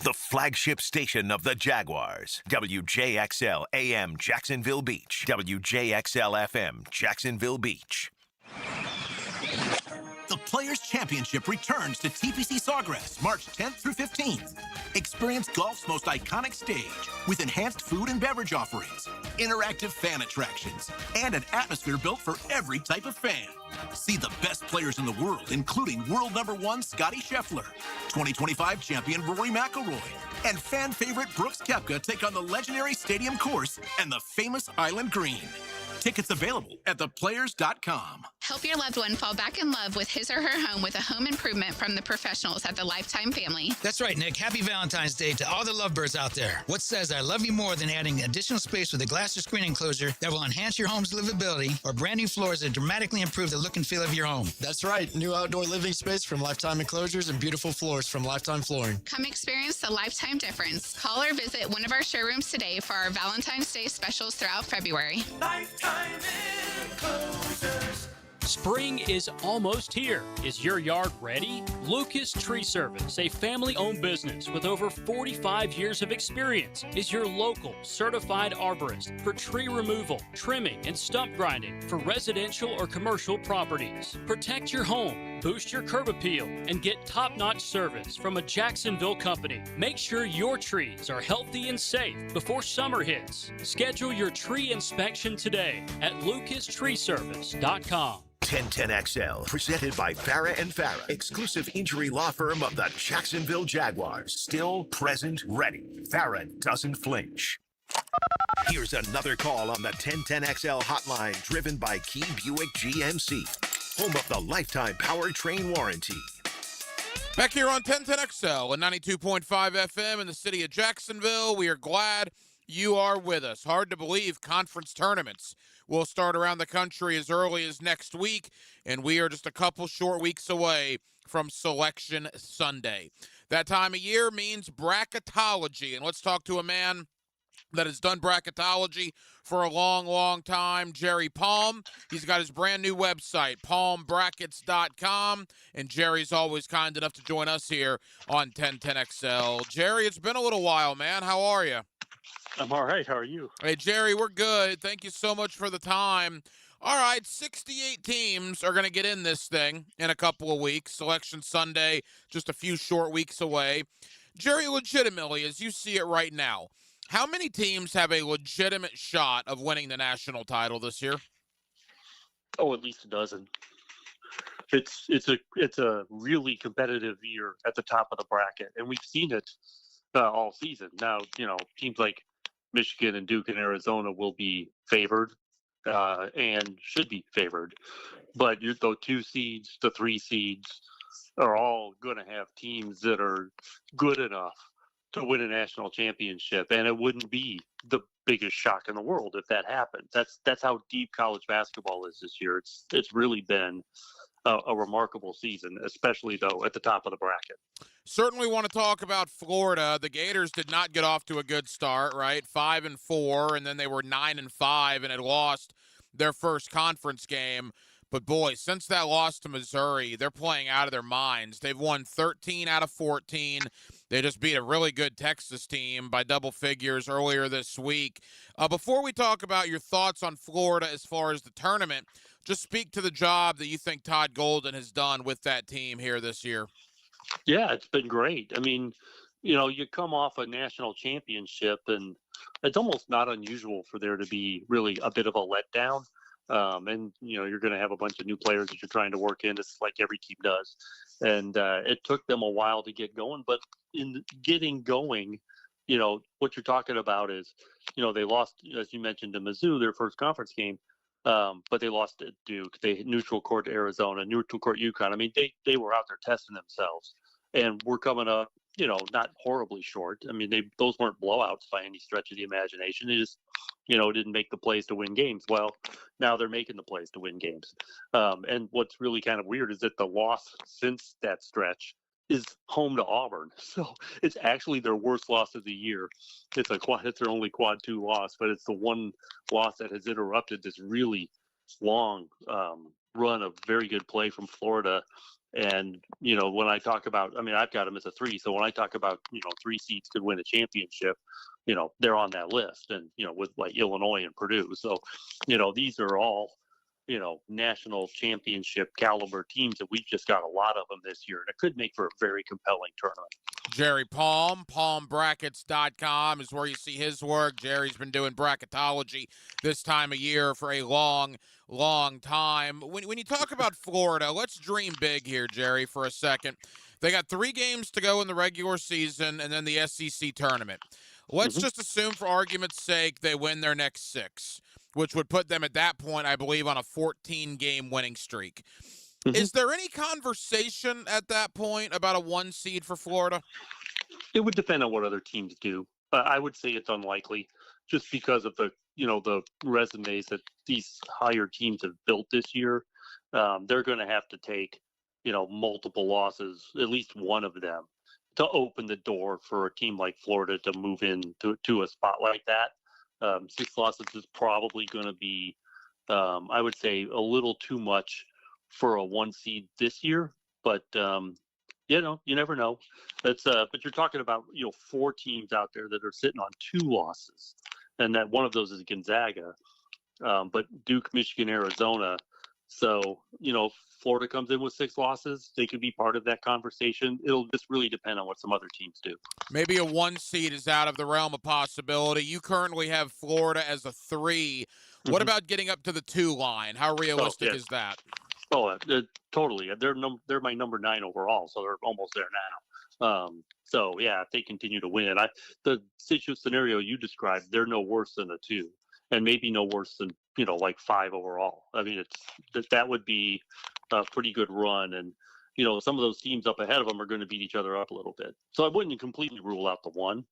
The flagship station of the Jaguars. WJXL AM Jacksonville Beach. WJXL FM Jacksonville Beach. The Players' Championship returns to TPC Sawgrass March 10th through 15th. Experience golf's most iconic stage with enhanced food and beverage offerings, interactive fan attractions, and an atmosphere built for every type of fan. See the best players in the world, including world #1 Scotty Scheffler, 2025 champion Rory McIlroy, and fan favorite Brooks Koepka take on the legendary Stadium Course and the famous Island Green. Tickets available at theplayers.com. Help your loved one fall back in love with his or her home with a home improvement from the professionals at the Lifetime family. That's right, Nick. Happy Valentine's Day to all the lovebirds out there. What says I love you more than adding additional space with a glass or screen enclosure that will enhance your home's livability, or brand new floors that dramatically improve the look and feel of your home? That's right. New outdoor living space from Lifetime Enclosures and beautiful floors from Lifetime Flooring. Come experience the Lifetime difference. Call or visit one of our showrooms today for our Valentine's Day specials throughout February. Lifetime Enclosures. Spring is almost here. Is your yard ready? Lucas Tree Service, a family-owned business with over 45 years of experience, is your local certified arborist for tree removal, trimming, and stump grinding for residential or commercial properties. Protect your home, boost your curb appeal, and get top-notch service from a Jacksonville company. Make sure your trees are healthy and safe before summer hits. Schedule your tree inspection today at lucastreeservice.com. 1010XL, presented by Farah and Farah, exclusive injury law firm of the Jacksonville Jaguars. Still, present, ready. Farah doesn't flinch. Here's another call on the 1010XL hotline, driven by Key Buick GMC, home of the lifetime powertrain warranty. Back here on 1010XL and 92.5 FM in the city of Jacksonville, we are glad you are with us. Hard to believe conference tournaments will start around the country as early as next week, and we are just a couple short weeks away from Selection Sunday. That time of year means bracketology, and let's talk to a man that has done bracketology for a long, long time, Jerry Palm. He's got his brand new website, palmbrackets.com, and Jerry's always kind enough to join us here on 1010XL. Jerry, it's been a little while, man. How are you? I'm all right. How are you? Hey, Jerry, we're good. Thank you so much for the time. All right, 68 teams are going to get in this thing in a couple of weeks. Selection Sunday, just a few short weeks away. Jerry, legitimately, as you see it right now, how many teams have a legitimate shot of winning the national title this year? Oh, at least a dozen. It's a really competitive year at the top of the bracket, and we've seen it all season. Now, teams like Michigan and Duke and Arizona will be favored and should be favored, but the 2 seeds, the 3 seeds are all going to have teams that are good enough to win a national championship, and it wouldn't be the biggest shock in the world if that happened. That's how deep college basketball is this year. It's really been a remarkable season, especially though at the top of the bracket. Certainly want to talk about Florida. The Gators did not get off to a good start, right? 5-4, and then they were 9-5 and had lost their first conference game. But boy, since that loss to Missouri, they're playing out of their minds. They've won 13 out of 14. They just beat a really good Texas team by double figures earlier this week. Before we talk about your thoughts on Florida as far as the tournament, just speak to the job that you think Todd Golden has done with that team here this year. Yeah, it's been great. I mean, you come off a national championship, and it's almost not unusual for there to be really a bit of a letdown. And you're going to have a bunch of new players that you're trying to work in. It's like every team does. And it took them a while to get going, but in getting going, what you're talking about is, they lost, as you mentioned, to Mizzou, their first conference game. But they lost at Duke. They hit neutral court to Arizona, neutral court UConn. I mean, they were out there testing themselves, and we're coming up, not horribly short. I mean, those weren't blowouts by any stretch of the imagination. They just, didn't make the plays to win games. Well, now they're making the plays to win games. And what's really kind of weird is that the loss since that stretch is home to Auburn. So it's actually their worst loss of the year. It's their only quad 2 loss, but it's the one loss that has interrupted this really long run of very good play from Florida. And, when I talk about, I've got them as a 3. So when I talk about, 3 seeds could win a championship, they're on that list, and, with like Illinois and Purdue. So, these are all, national championship caliber teams, that we've just got a lot of them this year. And it could make for a very compelling tournament. Jerry Palm, palmbrackets.com is where you see his work. Jerry's been doing bracketology this time of year for a long, long time. When you talk about Florida, let's dream big here, Jerry, for a second. They got 3 games to go in the regular season and then the SEC tournament. Let's just assume, for argument's sake, they win their next 6, which would put them at that point, I believe, on a 14-game winning streak. Is there any conversation at that point about a 1 seed for Florida? It would depend on what other teams do. I would say it's unlikely, just because of the resumes that these higher teams have built this year. They're going to have to take, multiple losses, at least one of them, to open the door for a team like Florida to move to a spot like that. 6 losses is probably going to be, I would say, a little too much for a 1 seed this year, but you never know. But you're talking about 4 teams out there that are sitting on 2 losses, and that one of those is Gonzaga, but Duke, Michigan, Arizona. So if Florida comes in with 6 losses, they could be part of that conversation. It'll just really depend on what some other teams do. Maybe a 1 seed is out of the realm of possibility. You currently have Florida as a 3. What about getting up to the 2 line? How realistic is that? Oh, totally. They're my number 9 overall, so they're almost there now. So yeah, if they continue to win, the scenario you described, they're no worse than a 2, and maybe no worse than like 5 overall. I mean, that would be a pretty good run, and some of those teams up ahead of them are going to beat each other up a little bit. So I wouldn't completely rule out the 1.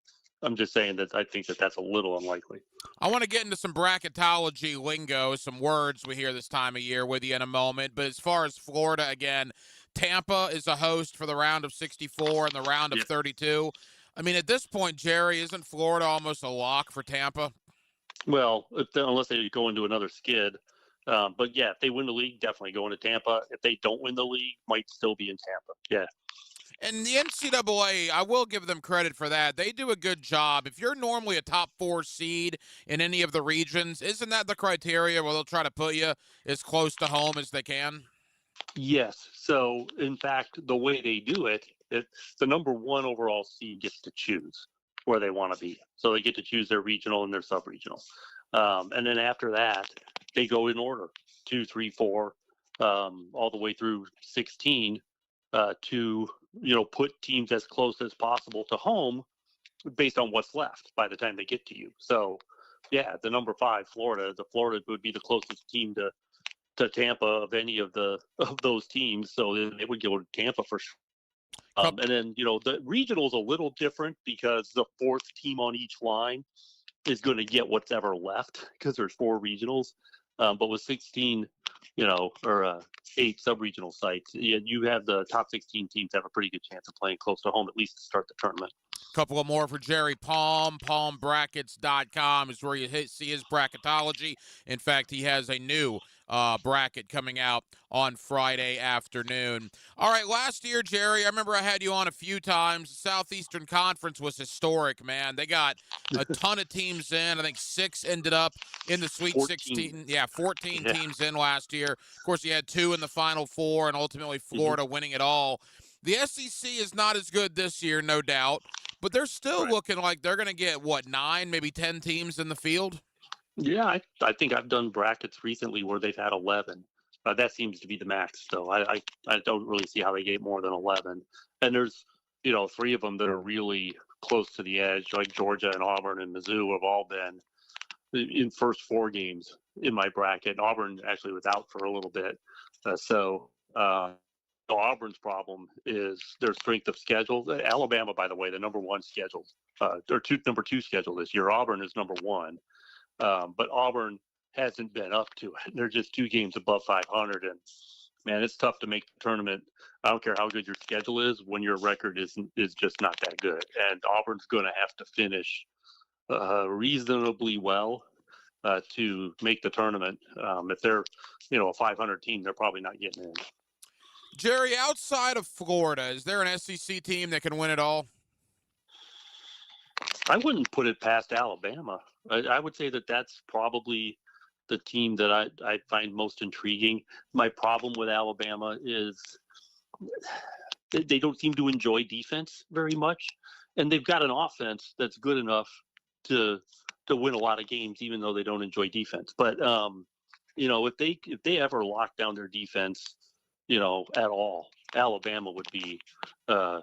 I'm just saying that I think that that's a little unlikely. I want to get into some bracketology lingo, some words we hear this time of year with you in a moment. But as far as Florida, again, Tampa is a host for the round of 64 and the round of 32. I mean, at this point, Jerry, isn't Florida almost a lock for Tampa? Well, unless they go into another skid. But yeah, if they win the league, definitely going to Tampa. If they don't win the league, might still be in Tampa. Yeah. And the NCAA, I will give them credit for that. They do a good job. If you're normally a top 4 seed in any of the regions, isn't that the criteria where they'll try to put you as close to home as they can? Yes. So, in fact, the way they do it, the number 1 overall seed gets to choose where they want to be. So they get to choose their regional and their sub-regional. And then after that, they go in order, 2, 3, 4, all the way through 16 to put teams as close as possible to home based on what's left by the time they get to you. So, yeah, the number 5, Florida would be the closest team to Tampa of any of those teams. So they would go to Tampa for sure. And then, the regional is a little different because the 4th team on each line is going to get what's ever left because there's 4 regionals. But with 16, or 8 sub-regional sites, you have the top 16 teams have a pretty good chance of playing close to home, at least to start the tournament. Couple of more for Jerry Palm. PalmBrackets.com is where you see his bracketology. In fact, he has a new bracket coming out on Friday afternoon. All right, last year, Jerry, I remember I had you on a few times. The Southeastern Conference was historic, man. They got a ton of teams in. I think 6 ended up in the Sweet 16. Yeah, 14 teams in last year. Of course, you had 2 in the Final Four, and ultimately Florida winning it all. The SEC is not as good this year, no doubt, but they're still looking like they're going to get, 9, maybe 10 teams in the field? Yeah, I think I've done brackets recently where they've had 11. That seems to be the max. So I don't really see how they get more than 11. And there's, 3 of them that are really close to the edge, like Georgia and Auburn and Mizzou have all been in first 4 games in my bracket. Auburn actually was out for a little bit. So Auburn's problem is their strength of schedule. Alabama, by the way, the number 1 schedule, number 2 schedule this year. Auburn is number 1. But Auburn hasn't been up to it. They're just 2 games above 500, and man, it's tough to make the tournament. I don't care how good your schedule is when your record is just not that good. And Auburn's going to have to finish reasonably well to make the tournament. If they're a 500 team, they're probably not getting in. Jerry, outside of Florida, is there an SEC team that can win it all? I wouldn't put it past Alabama. I would say that that's probably the team that I find most intriguing. My problem with Alabama is they don't seem to enjoy defense very much, and they've got an offense that's good enough to win a lot of games, even though they don't enjoy defense. But if they ever lock down their defense, at all, Alabama would be a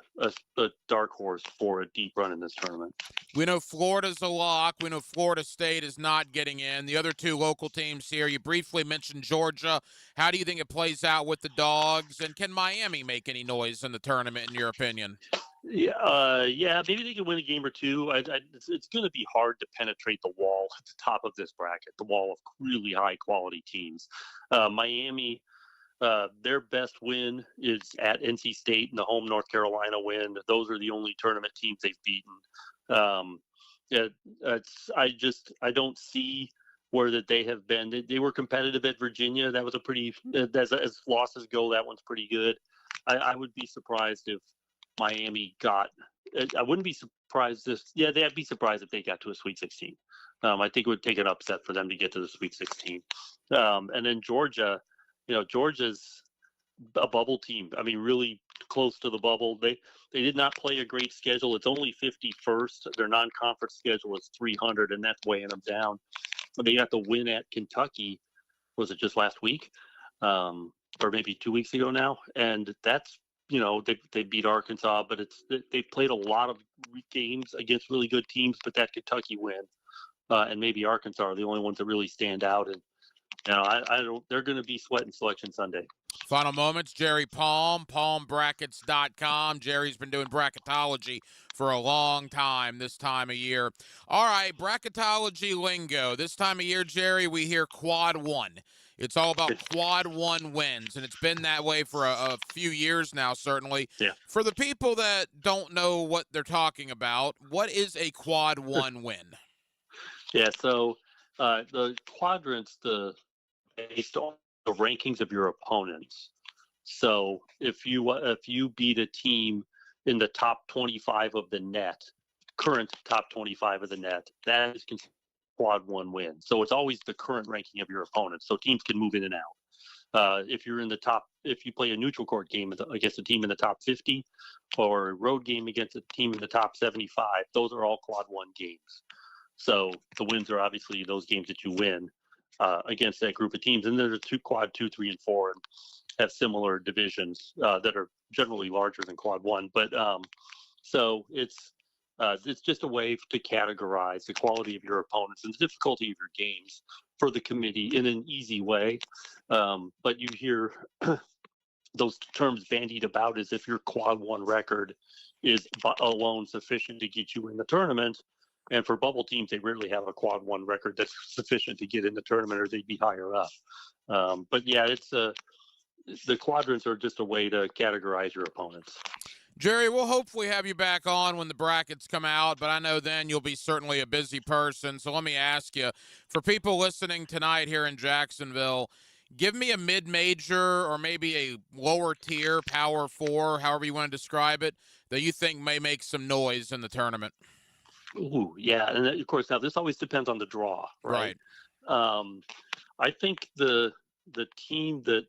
dark horse for a deep run in this tournament. We know Florida's a lock. We know Florida State is not getting in. The other 2 local teams here, you briefly mentioned Georgia. How do you think it plays out with the Dogs? And can Miami make any noise in the tournament, in your opinion? Yeah, maybe they can win a game or 2. It's going to be hard to penetrate the wall at the top of this bracket, the wall of really high-quality teams. Miami, their best win is at NC State and the home North Carolina win. Those are the only tournament teams they've beaten. I don't see where that they have been. They were competitive at Virginia. That was a pretty, as losses go, that one's pretty good. I would be surprised if Miami got. I wouldn't be surprised they'd be surprised if they got to a Sweet 16. I think it would take an upset for them to get to the Sweet 16. And then Georgia, Georgia's a bubble team. I mean, really close to the bubble. They did not play a great schedule. It's only 51st. Their non-conference schedule is 300, and that's weighing them down. But they got the win at Kentucky. Was it just last week, or maybe 2 weeks ago now? And that's they beat Arkansas, but they played a lot of games against really good teams. But that Kentucky win and maybe Arkansas are the only ones that really stand out. And I don't. They're going to be sweating Selection Sunday. Final moments, Jerry Palm, palmbrackets.com. Jerry's been doing bracketology for a long time this time of year. All right, bracketology lingo. This time of year, Jerry, we hear quad one. It's all about quad one wins, and it's been that way for a few years now, certainly. Yeah. For the people that don't know what they're talking about, what is a quad one win? Yeah, so the quadrants, based on the rankings of your opponents. So if you beat a team in the top 25 of the net, current top 25 of the net, that is considered quad one win. So it's always the current ranking of your opponents. So teams can move in and out. If you play a neutral court game against a team in the top 50, or a road game against a team in the top 75, those are all quad one games. So the wins are obviously those games that you win against that group of teams. And there's quad 2, 3, and 4, and have similar divisions that are generally larger than quad one. But so it's just a way to categorize the quality of your opponents and the difficulty of your games for the committee in an easy way. But you hear those terms bandied about as if your quad one record is alone sufficient to get you in the tournament. And for bubble teams, they rarely have a quad one record that's sufficient to get in the tournament, or they'd be higher up. But yeah, the quadrants are just a way to categorize your opponents. Jerry, we'll hopefully have you back on when the brackets come out, but I know then you'll be certainly a busy person. So let me ask you, for people listening tonight here in Jacksonville, give me a mid-major or maybe a lower tier, Power 4, however you want to describe it, that you think may make some noise in the tournament. Ooh, yeah, and of course now this always depends on the draw, right? I think the team that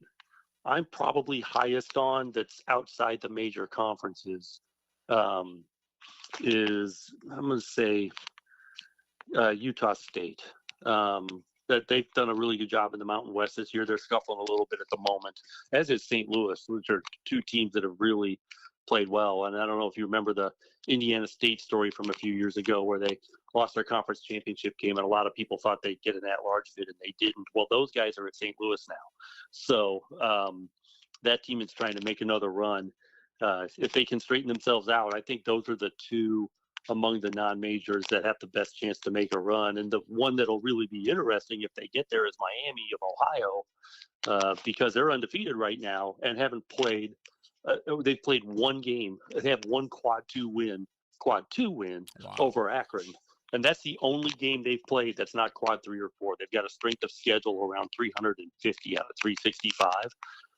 I'm probably highest on that's outside the major conferences is, I'm going to say, Utah State. That they've done a really good job in the Mountain West this year. They're scuffling a little bit at the moment, as is St. Louis, which are two teams that have really played well. And I don't know if you remember the Indiana State story from a few years ago where they lost their conference championship game, and a lot of people thought they'd get an at-large bid, and they didn't. Well, those guys are at St. Louis now. So that team is trying to make another run. If they can straighten themselves out, I think those are the two among the non-majors that have the best chance to make a run. And the one that'll really be interesting if they get there is Miami of Ohio, because they're undefeated right now and haven't played. They've played one game. They have one quad two win over Akron. And that's the only game they've played that's not quad 3 or 4. They've got a strength of schedule around 350 out of 365.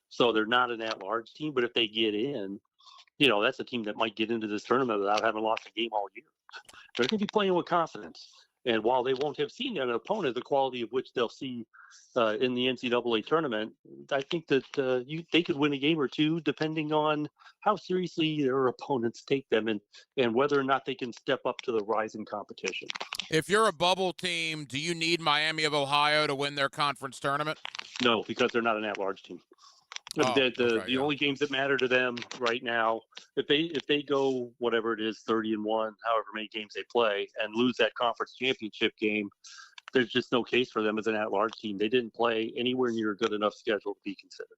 So they're not an at-large team, but if they get in, that's a team that might get into this tournament without having lost a game all year. They're going to be playing with confidence. And while they won't have seen an opponent, the quality of which they'll see in the NCAA tournament, I think that they could win a game or two depending on how seriously their opponents take them and whether or not they can step up to the rising competition. If you're a bubble team, do you need Miami of Ohio to win their conference tournament? No, because they're not an at-large team. The only games that matter to them right now, if they go whatever it is, 30-1, however many games they play, and lose that conference championship game, there's just no case for them as an at-large team. They didn't play anywhere near a good enough schedule to be considered.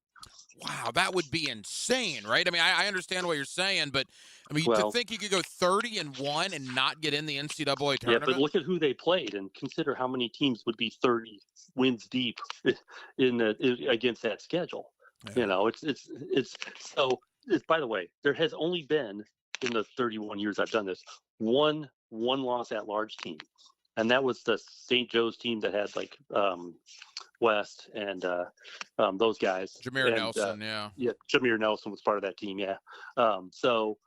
Wow, that would be insane, right? I mean, I understand what you're saying, but I mean, to think you could go 30-1 and not get in the NCAA tournament. Yeah, but look at who they played and consider how many teams would be 30 wins deep against that schedule. Yeah. It's by the way, there has only been in the 31 years I've done this one loss at large team, and that was the St. Joe's team that had like West and those guys. Jameer Nelson, yeah, Jameer Nelson was part of that team. Yeah, so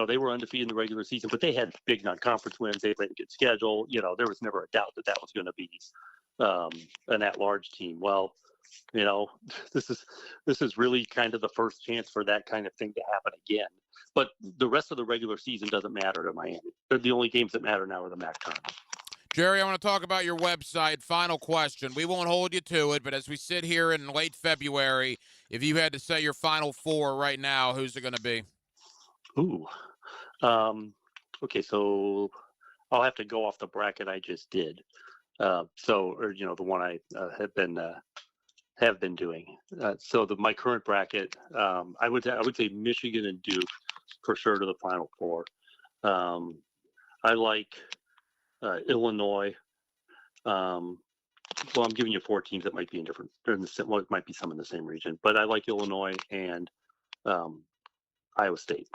they were undefeated in the regular season, but they had big non-conference wins. They played a good schedule. There was never a doubt that that was going to be an at-large team. Well, this is really kind of the first chance for that kind of thing to happen again. But the rest of the regular season doesn't matter to Miami. The only games that matter now are the MAC tournament. Jerry, I want to talk about your website. Final question. We won't hold you to it, but as we sit here in late February, if you had to say your final four right now, who's it going to be? Ooh. Okay, so I'll have to go off the bracket I just did. The one I have been doing. My current bracket, I would say Michigan and Duke for sure to the Final Four. I like Illinois. I'm giving you 4 teams that might be it might be some in the same region, but I like Illinois and Iowa State.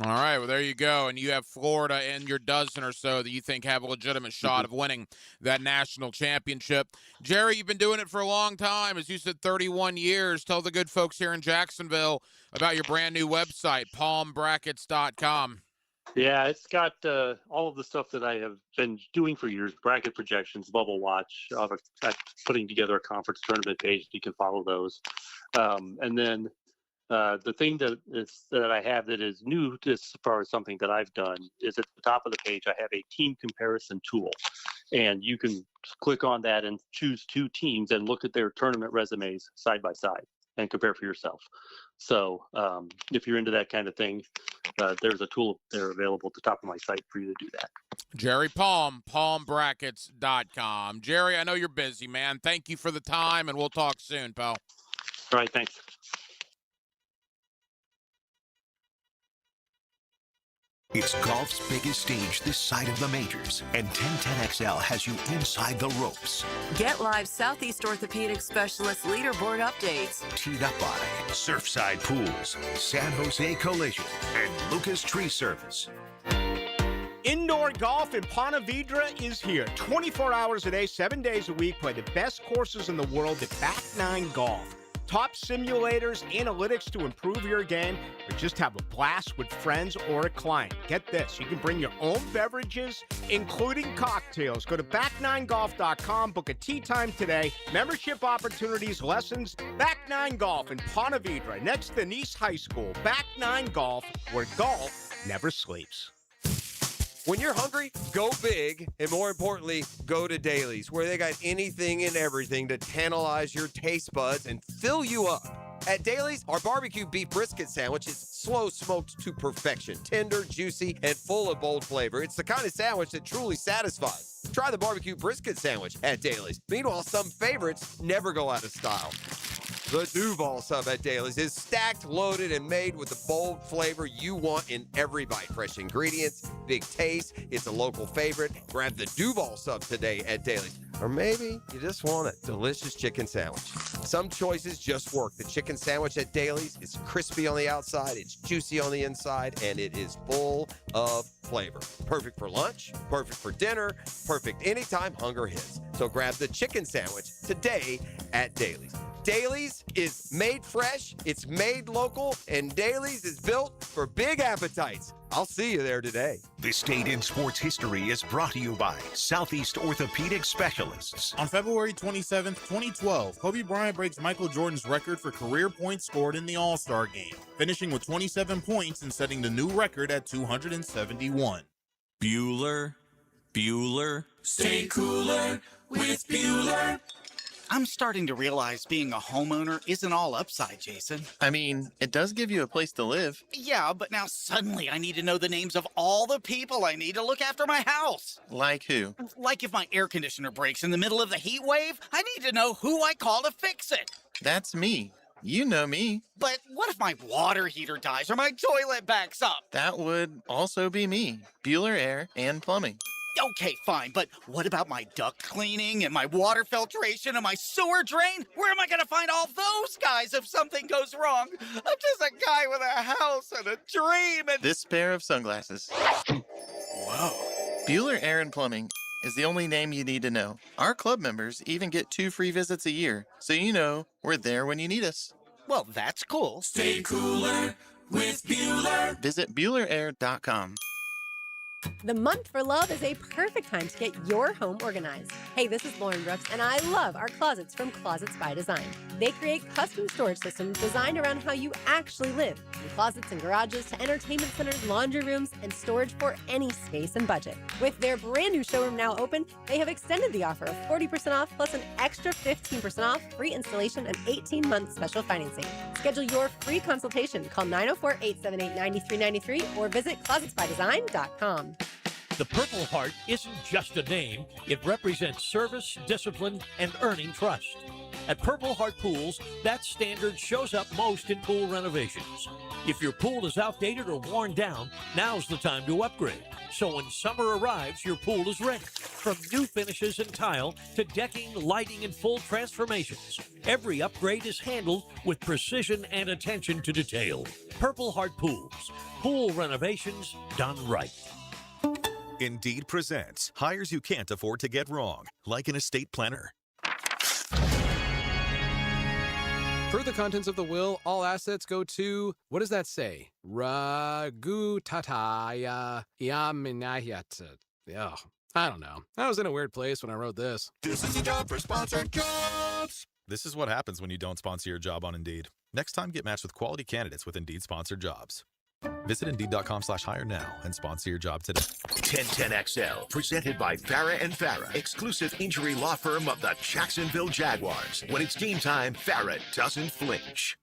All right, well, there you go. And you have Florida and your dozen or so that you think have a legitimate shot of winning that national championship. Jerry, you've been doing it for a long time. As you said, 31 years. Tell the good folks here in Jacksonville about your brand new website, palmbrackets.com. Yeah, it's got all of the stuff that I have been doing for years, bracket projections, bubble watch. I'm putting together a conference tournament page. You can follow those. And then the thing that I have that is new as far as something that I've done is at the top of the page, I have a team comparison tool. And you can click on that and choose 2 teams and look at their tournament resumes side by side and compare for yourself. So if you're into that kind of thing, there's a tool there available at the top of my site for you to do that. Jerry Palm, palmbrackets.com. Jerry, I know you're busy, man. Thank you for the time, and we'll talk soon, pal. All right, thanks. It's golf's biggest stage this side of the majors, and 1010XL has you inside the ropes. Get live Southeast Orthopedic Specialist leaderboard updates. Teed up by Surfside Pools, San Jose Collision, and Lucas Tree Service. Indoor golf in Ponte Vedra is here. 24 hours a day, 7 days a week. Play the best courses in the world at Back 9 Golf. Top simulators, analytics to improve your game, or just have a blast with friends or a client. Get this, you can bring your own beverages, including cocktails. Go to back9golf.com, book a tee time today. Membership opportunities, lessons, Back 9 Golf in Ponte Vedra, next to Nice High School. Back 9 Golf, where golf never sleeps. When you're hungry, go big, and more importantly, go to Dailies, where they got anything and everything to tantalize your taste buds and fill you up. At Dailies, our barbecue beef brisket sandwich is slow smoked to perfection, tender, juicy, and full of bold flavor. It's the kind of sandwich that truly satisfies. Try the barbecue brisket sandwich at Dailies. Meanwhile, some favorites never go out of style. The Duval sub at Dailies is stacked, loaded, and made with the bold flavor you want in every bite. Fresh ingredients, big taste. It's a local favorite. Grab the Duval sub today at Dailies. Or maybe you just want a delicious chicken sandwich. Some choices just work. The chicken sandwich at Dailies is crispy on the outside, it's juicy on the inside, and it is full of flavor. Perfect for lunch, perfect for dinner, perfect anytime hunger hits. So grab the chicken sandwich today at Dailies. Dailies is made fresh, it's made local, and Dailies is built for big appetites. I'll see you there today. This date in sports history is brought to you by Southeast Orthopedic Specialists. On February 27th, 2012, Kobe Bryant breaks Michael Jordan's record for career points scored in the All-Star game, finishing with 27 points and setting the new record at 271. Bueller, stay cooler with Bueller. I'm starting to realize being a homeowner isn't all upside, Jason. I mean, it does give you a place to live. Yeah, but now suddenly I need to know the names of all the people I need to look after my house. Like who? Like if my air conditioner breaks in the middle of the heat wave, I need to know who I call to fix it. That's me. You know me. But what if my water heater dies or my toilet backs up? That would also be me. Bueller Air and Plumbing. Okay, fine, but what about my duct cleaning and my water filtration and my sewer drain? Where am I going to find all those guys if something goes wrong? I'm just a guy with a house and a dream and... This pair of sunglasses. Whoa. Bueller Air and Plumbing is the only name you need to know. Our club members even get 2 free visits a year, so you know we're there when you need us. Well, that's cool. Stay cooler with Bueller. Visit BuellerAir.com. The month for love is a perfect time to get your home organized. Hey, this is Lauren Brooks, and I love our closets from Closets by Design. They create custom storage systems designed around how you actually live, from closets and garages to entertainment centers, laundry rooms, and storage for any space and budget. With their brand new showroom now open, they have extended the offer of 40% off plus an extra 15% off, free installation, and 18-month special financing. Schedule your free consultation. Call 904-878-9393 or visit closetsbydesign.com. The Purple Heart isn't just a name, it represents service, discipline, and earning trust. At Purple Heart Pools, that standard shows up most in pool renovations. If your pool is outdated or worn down, now's the time to upgrade. So when summer arrives, your pool is ready. From new finishes and tile to decking, lighting, and full transformations, every upgrade is handled with precision and attention to detail. Purple Heart Pools. Pool renovations done right. Indeed presents hires you can't afford to get wrong, like an estate planner. Per the contents of the will, all assets go to, what does that say? Ragu Tataya Yaminayat. Oh, I don't know. I was in a weird place when I wrote this. This is a job for sponsored jobs. This is what happens when you don't sponsor your job on Indeed. Next time, get matched with quality candidates with Indeed sponsored jobs. Visit Indeed.com/hire now and sponsor your job today. 1010XL, presented by Farah and Farah, exclusive injury law firm of the Jacksonville Jaguars. When it's game time, Farah doesn't flinch.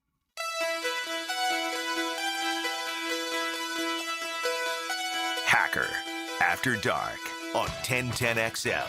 Hacker, After Dark, on 1010XL.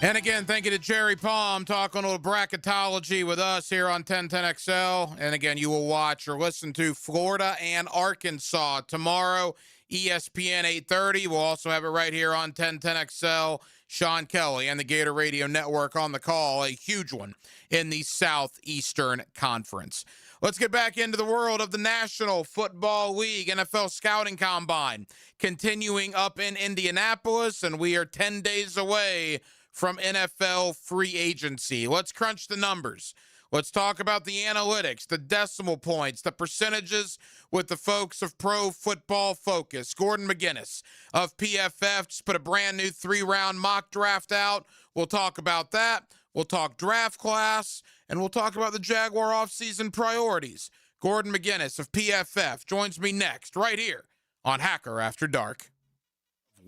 And again, thank you to Jerry Palm talking a little bracketology with us here on 1010XL. And again, you will watch or listen to Florida and Arkansas tomorrow, ESPN 8:30. We'll also have it right here on 1010XL. Sean Kelly and the Gator Radio Network on the call, a huge one in the Southeastern Conference. Let's get back into the world of the National Football League. NFL Scouting Combine continuing up in Indianapolis, and we are 10 days away from NFL free agency. Let's crunch the numbers. Let's talk about the analytics, the decimal points, the percentages with the folks of Pro Football Focus. Gordon McGinnis of PFF just put a brand new 3-round mock draft out. We'll talk about that. We'll talk draft class, and we'll talk about the Jaguar offseason priorities. Gordon McGinnis of PFF joins me next right here on Hacker After Dark.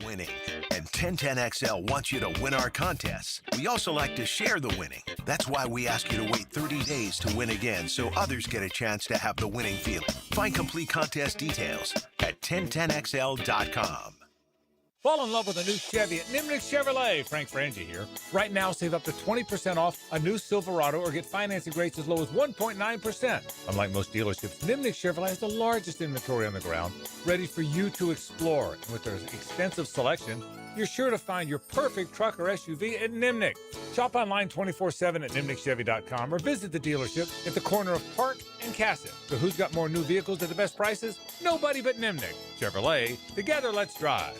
Winning. And 1010XL wants you to win our contests. We also like to share the winning. That's why we ask you to wait 30 days to win again so others get a chance to have the winning feeling. Find complete contest details at 1010XL.com. Fall in love with a new Chevy at Nimnick Chevrolet. Frank Frangie here. Right now, save up to 20% off a new Silverado or get financing rates as low as 1.9%. Unlike most dealerships, Nimnick Chevrolet has the largest inventory on the ground, ready for you to explore. And with their extensive selection, you're sure to find your perfect truck or SUV at Nimnick. Shop online 24/7 at nimnickchevy.com or visit the dealership at the corner of Park and Cassett. So who's got more new vehicles at the best prices? Nobody but Nimnick. Chevrolet, together let's drive.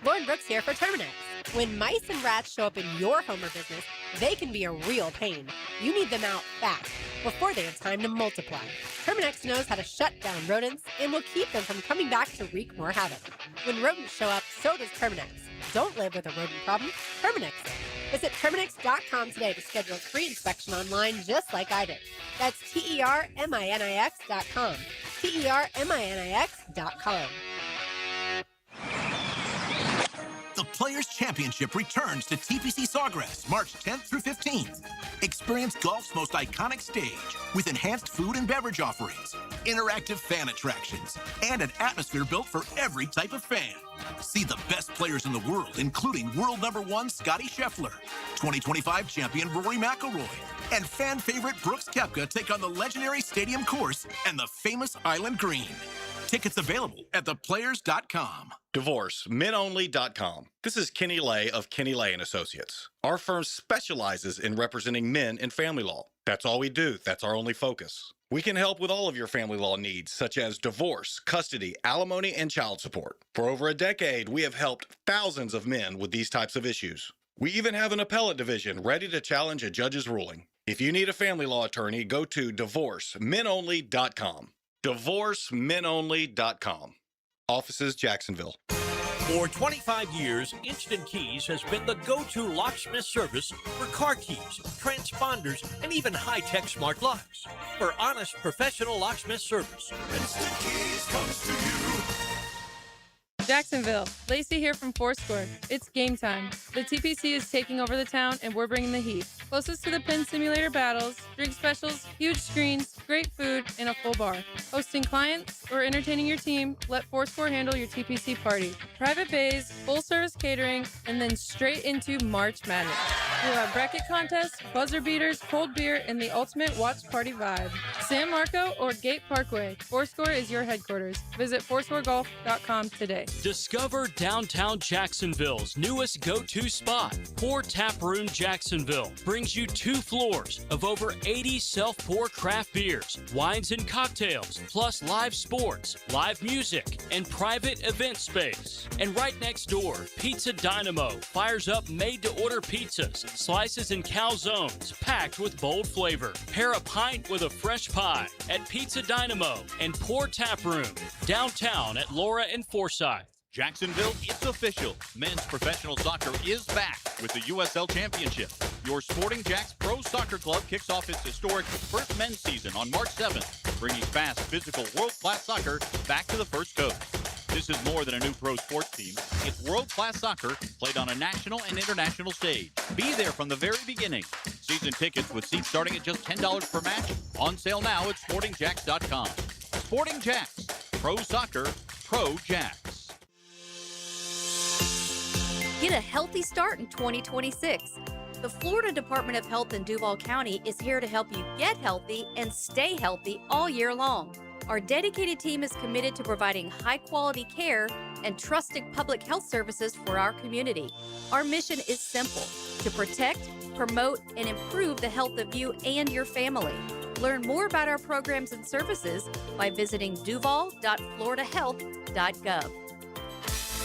Lauren Brooks here for Terminix. When mice and rats show up in your home or business, they can be a real pain. You need them out fast, before they have time to multiply. Terminix knows how to shut down rodents and will keep them from coming back to wreak more havoc. When rodents show up, so does Terminix. Don't live with a rodent problem, Terminix it. Visit Terminix.com today to schedule a free inspection online just like I did. That's TERMINIX.com. TERMINIX.com. The Players' Championship returns to TPC Sawgrass March 10th through 15th. Experience golf's most iconic stage with enhanced food and beverage offerings, interactive fan attractions, and an atmosphere built for every type of fan. See the best players in the world, including world #1 Scotty Scheffler, 2025 champion Rory McIlroy, and fan favorite Brooks Koepka take on the legendary Stadium Course and the famous Island Green. Tickets available at theplayers.com. DivorceMenOnly.com. This is Kenny Lay of Kenny Lay & Associates. Our firm specializes in representing men in family law. That's all we do. That's our only focus. We can help with all of your family law needs, such as divorce, custody, alimony, and child support. For over a decade, we have helped thousands of men with these types of issues. We even have an appellate division ready to challenge a judge's ruling. If you need a family law attorney, go to divorcemenonly.com. Divorcemenonly.com. Offices, Jacksonville. For 25 years, Instant Keys has been the go-to locksmith service for car keys, transponders, and even high-tech smart locks. For honest, professional locksmith service, Instant Keys comes to you. Jacksonville, Lacey here from Fourscore. It's game time. The TPC is taking over the town and we're bringing the heat. Closest to the pin simulator battles, drink specials, huge screens, great food, and a full bar. Hosting clients or entertaining your team, let Fourscore handle your TPC party. Private bays, full service catering, and then straight into March Madness. We'll have bracket contests, buzzer beaters, cold beer, and the ultimate watch party vibe. San Marco or Gate Parkway, Fourscore is your headquarters. Visit fourscoregolf.com today. Discover downtown Jacksonville's newest go-to spot. Pour Tap Room Jacksonville brings you 2 floors of over 80 self-pour craft beers, wines and cocktails, plus live sports, live music, and private event space. And right next door, Pizza Dynamo fires up made-to-order pizzas, slices and calzones packed with bold flavor. Pair a pint with a fresh pie at Pizza Dynamo and Pour Tap Room, downtown at Laura and Forsyth. Jacksonville, it's official. Men's professional soccer is back with the USL Championship. Your Sporting Jacks Pro Soccer Club kicks off its historic first men's season on March 7th, bringing fast, physical, world-class soccer back to the First Coast. This is more than a new pro sports team. It's world-class soccer played on a national and international stage. Be there from the very beginning. Season tickets with seats starting at just $10 per match. On sale now at sportingjacks.com. Sporting Jacks. Pro Soccer, Pro Jacks. Get a healthy start in 2026. The Florida Department of Health in Duval County is here to help you get healthy and stay healthy all year long. Our dedicated team is committed to providing high-quality care and trusted public health services for our community. Our mission is simple: to protect, promote, and improve the health of you and your family. Learn more about our programs and services by visiting duval.floridahealth.gov.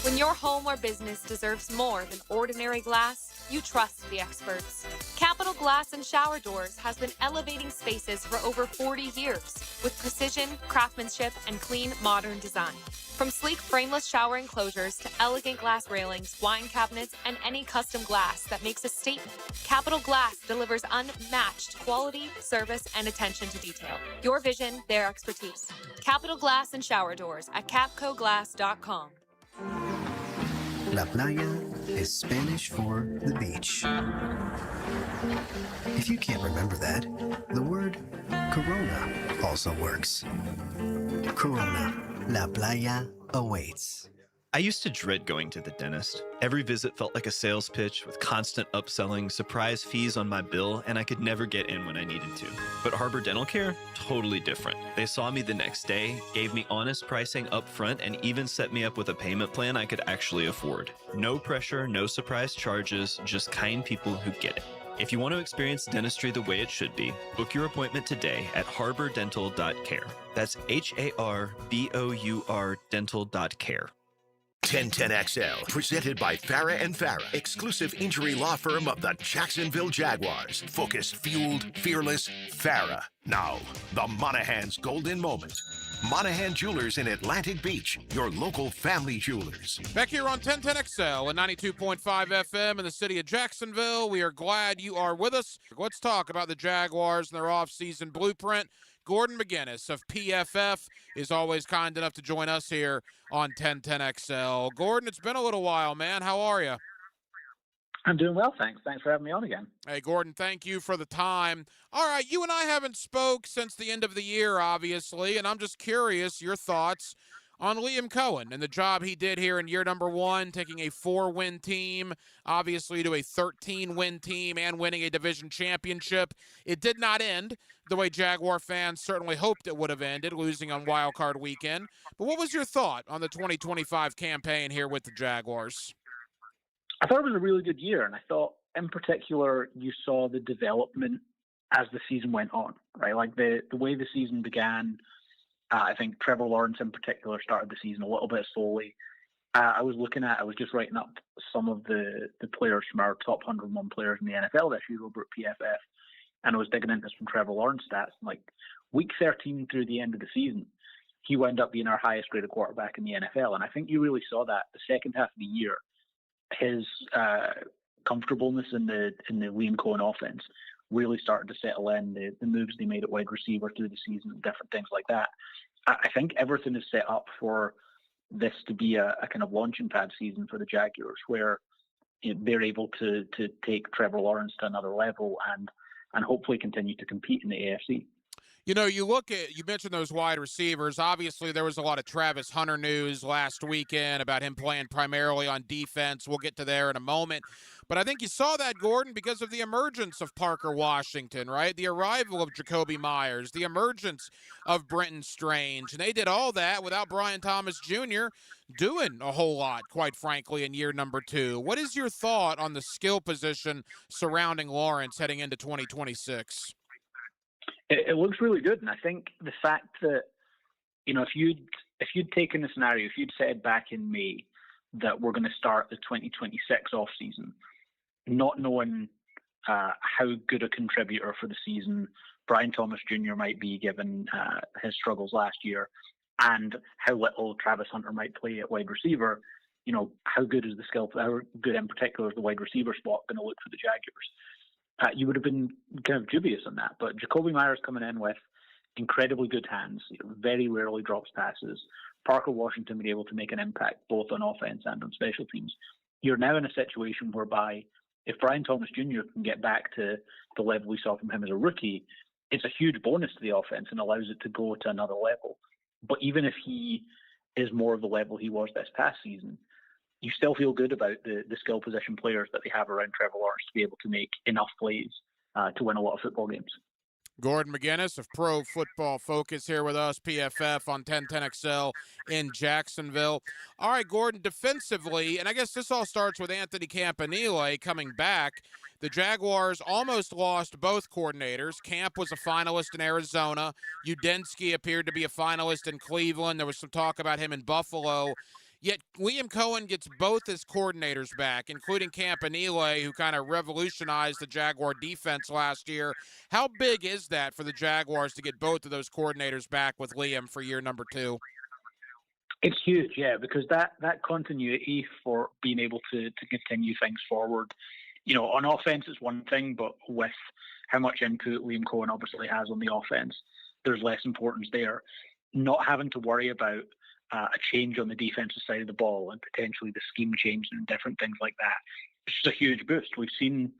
When your home or business deserves more than ordinary glass, you trust the experts. Capital Glass and Shower Doors has been elevating spaces for over 40 years with precision, craftsmanship, and clean, modern design. From sleek frameless shower enclosures to elegant glass railings, wine cabinets, and any custom glass that makes a statement, Capital Glass delivers unmatched quality, service, and attention to detail. Your vision, their expertise. Capital Glass and Shower Doors at capcoglass.com. La playa is Spanish for the beach. If you can't remember that, the word Corona also works. Corona, La Playa awaits. I used to dread going to the dentist. Every visit felt like a sales pitch with constant upselling, surprise fees on my bill, and I could never get in when I needed to. But Harbor Dental Care? Totally different. They saw me the next day, gave me honest pricing up front, and even set me up with a payment plan I could actually afford. No pressure, no surprise charges, just kind people who get it. If you want to experience dentistry the way it should be, book your appointment today at harbordental.care. That's HARBOUR dental.care. 1010XL, presented by Farah and Farah, exclusive injury law firm of the Jacksonville Jaguars. Focused, fueled, fearless, Farah. Now, the Monahan's golden moment. Monahan Jewelers in Atlantic Beach, your local family jewelers. Back here on 1010XL and 92.5 FM in the city of Jacksonville. We are glad you are with us. Let's talk about the Jaguars and their offseason blueprint. Gordon McGinnis of PFF is always kind enough to join us here on 1010XL. Gordon, it's been a little while, man. How are you? I'm doing well, thanks. Thanks for having me on again. Hey, Gordon, thank you for the time. All right, you and I haven't spoke since the end of the year, obviously, and I'm just curious your thoughts on Liam Cohen and the job he did here in year number 1, taking a 4-win team, obviously, to a 13-win team and winning a division championship. It did not end the way Jaguar fans certainly hoped it would have ended, losing on Wild Card Weekend. But what was your thought on the 2025 campaign here with the Jaguars? I thought it was a really good year, and I thought, in particular, you saw the development as the season went on, right? Like the way the season began, I think Trevor Lawrence in particular started the season a little bit slowly. I was just writing up some of the players from our top 101 players in the NFL this year over at PFF, and I was digging into some Trevor Lawrence stats. Like week 13 through the end of the season, he wound up being our highest graded quarterback in the NFL, and I think you really saw that the second half of the year. His comfortableness in the Liam Cohen offense really started to settle in. The moves they made at wide receiver through the season, different things like that. I think everything is set up for this to be a kind of launching pad season for the Jaguars, where they're able to take Trevor Lawrence to another level and hopefully continue to compete in the AFC. You mentioned those wide receivers. Obviously, there was a lot of Travis Hunter news last weekend about him playing primarily on defense. We'll get to there in a moment. But I think you saw that, Gordon, because of the emergence of Parker Washington, right? The arrival of Jakobi Meyers, the emergence of Brenton Strange. And they did all that without Brian Thomas Jr. doing a whole lot, quite frankly, in year number 2. What is your thought on the skill position surrounding Lawrence heading into 2026? It looks really good, and I think the fact that if you'd taken the scenario, if you'd said back in May that we're going to start the 2026 off season, not knowing how good a contributor for the season Brian Thomas Jr. might be given his struggles last year, and how little Travis Hunter might play at wide receiver, how good is how good in particular is the wide receiver spot going to look for the Jaguars? You would have been kind of dubious on that. But Jakobi Meyers coming in with incredibly good hands, very rarely drops passes. Parker Washington being able to make an impact both on offense and on special teams. You're now in a situation whereby if Brian Thomas Jr. can get back to the level we saw from him as a rookie, it's a huge bonus to the offense and allows it to go to another level. But even if he is more of the level he was this past season, you still feel good about the skill position players that they have around Trevor Lawrence to be able to make enough plays to win a lot of football games. Gordon McGuinness of Pro Football Focus here with us, PFF on 1010XL in Jacksonville. All right, Gordon, defensively, and I guess this all starts with Anthony Campanile coming back. The Jaguars almost lost both coordinators. Camp was a finalist in Arizona. Udinski appeared to be a finalist in Cleveland. There was some talk about him in Buffalo. Yet Liam Cohen gets both his coordinators back, including Campanile, who kind of revolutionized the Jaguar defense last year. How big is that for the Jaguars to get both of those coordinators back with Liam for year number 2? It's huge, yeah, because that continuity for being able to continue things forward, on offense is one thing, but with how much input Liam Cohen obviously has on the offense, there's less importance there. Not having to worry about a change on the defensive side of the ball and potentially the scheme change and different things like that. It's just a huge boost. We've seen,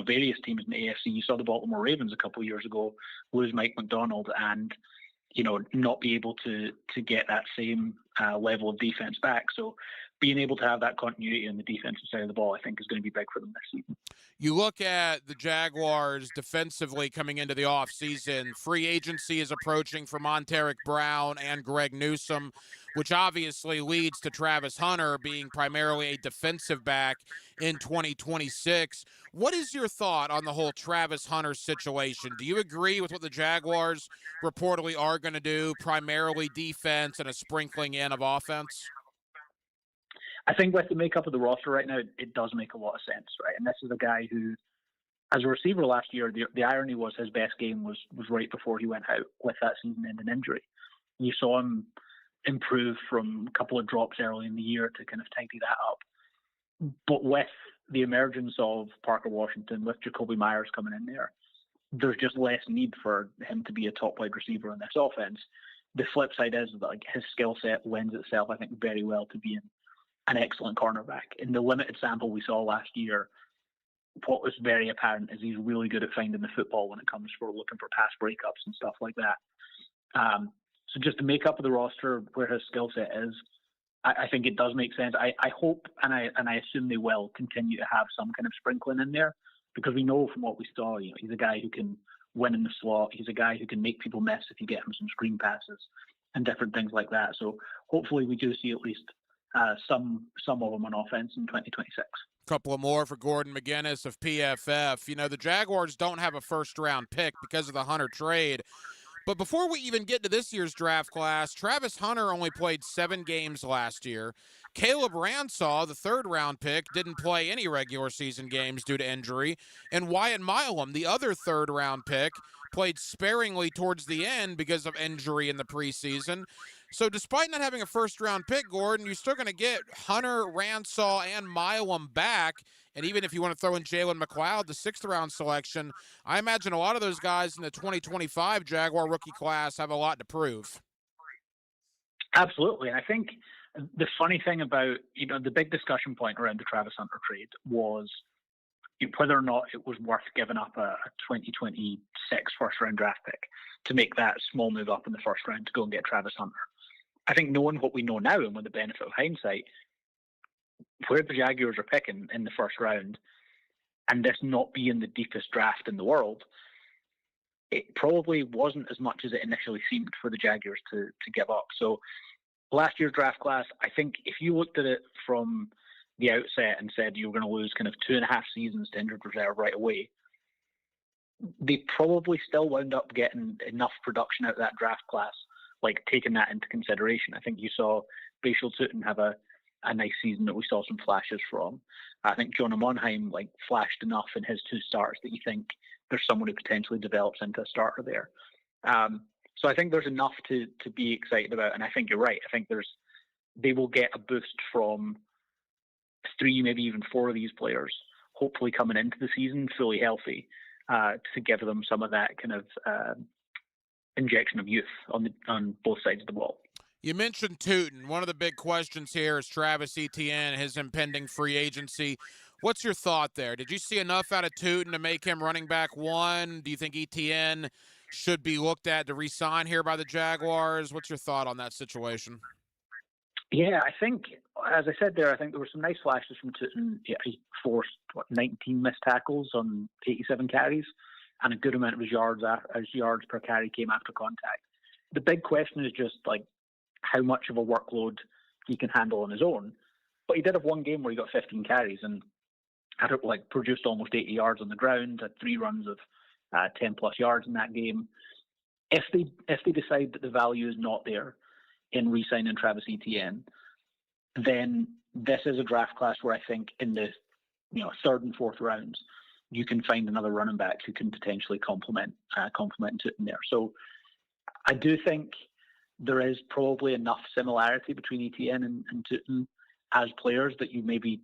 various teams in the AFC. You saw the Baltimore Ravens a couple of years ago lose Mike McDonald and, not be able to get that same level of defense back. So being able to have that continuity on the defensive side of the ball, I think, is going to be big for them this season. You look at the Jaguars defensively coming into the offseason. Free agency is approaching for Monteric Brown and Greg Newsome, which obviously leads to Travis Hunter being primarily a defensive back in 2026. What is your thought on the whole Travis Hunter situation? Do you agree with what the Jaguars reportedly are going to do, primarily defense and a sprinkling in of offense? I think with the makeup of the roster right now, it does make a lot of sense, right? And this is a guy who, as a receiver last year, the irony was his best game was right before he went out with that season-ending injury. You saw him improve from a couple of drops early in the year to kind of tidy that up. But with the emergence of Parker Washington, with Jakobi Meyers coming in there, there's just less need for him to be a top wide receiver in this offense. The flip side is that his skill set lends itself, I think, very well to being an excellent cornerback. In the limited sample we saw last year, what was very apparent is he's really good at finding the football when it comes for looking for pass breakups and stuff like that. So just the makeup of the roster, where his skill set is, I think it does make sense. I hope and I assume they will continue to have some kind of sprinkling in there, because we know from what we saw, he's a guy who can win in the slot. He's a guy who can make people miss if you get him some screen passes and different things like that. So hopefully we do see at least some of them on offense in 2026. Couple of more for Gordon McGinnis of PFF. The Jaguars don't have a first-round pick because of the Hunter trade. But before we even get to this year's draft class, Travis Hunter only played 7 games last year. Caleb Ransaw, the third-round pick, didn't play any regular season games due to injury. And Wyatt Milam, the other third-round pick, played sparingly towards the end because of injury in the preseason. So despite not having a first-round pick, Gordon, you're still going to get Hunter, Ransaw, and Milam back. And even if you want to throw in Jalen McLeod, the 6th-round selection, I imagine a lot of those guys in the 2025 Jaguar rookie class have a lot to prove. Absolutely. And I think the funny thing about, the big discussion point around the Travis Hunter trade was whether or not it was worth giving up a 2026 first-round draft pick to make that small move up in the first round to go and get Travis Hunter. I think knowing what we know now and with the benefit of hindsight, where the Jaguars are picking in the first round and this not being the deepest draft in the world, it probably wasn't as much as it initially seemed for the Jaguars to give up. So last year's draft class, I think if you looked at it from the outset and said you were going to lose kind of 2.5 seasons to injured reserve right away, they probably still wound up getting enough production out of that draft class, like taking that into consideration. I think you saw Bashal Tutin have a nice season that we saw some flashes from. I think Jonah Monheim flashed enough in his 2 starts that you think there's someone who potentially develops into a starter there. So I think there's enough to be excited about, and I think you're right. I think they will get a boost from 3, maybe even 4 of these players, hopefully coming into the season fully healthy, to give them some of that kind of injection of youth on both sides of the ball. You mentioned Tutin. One of the big questions here is Travis Etienne, his impending free agency. What's your thought there? Did you see enough out of Tutin to make him running back 1? Do you think Etienne should be looked at to re-sign here by the Jaguars? What's your thought on that situation? Yeah, I think, as I said there, I think there were some nice flashes from Tutin. Yeah, he forced 19 missed tackles on 87 carries, and a good amount of his yards per carry came after contact. The big question is just how much of a workload he can handle on his own. But he did have one game where he got 15 carries and had produced almost 80 yards on the ground, had 3 runs of 10 plus yards in that game. If they decide that the value is not there in re-signing Travis Etienne, then this is a draft class where I think in the 3rd and 4th rounds you can find another running back who can potentially complement Tutin there. So I do think there is probably enough similarity between Etienne and Tutin as players that you maybe,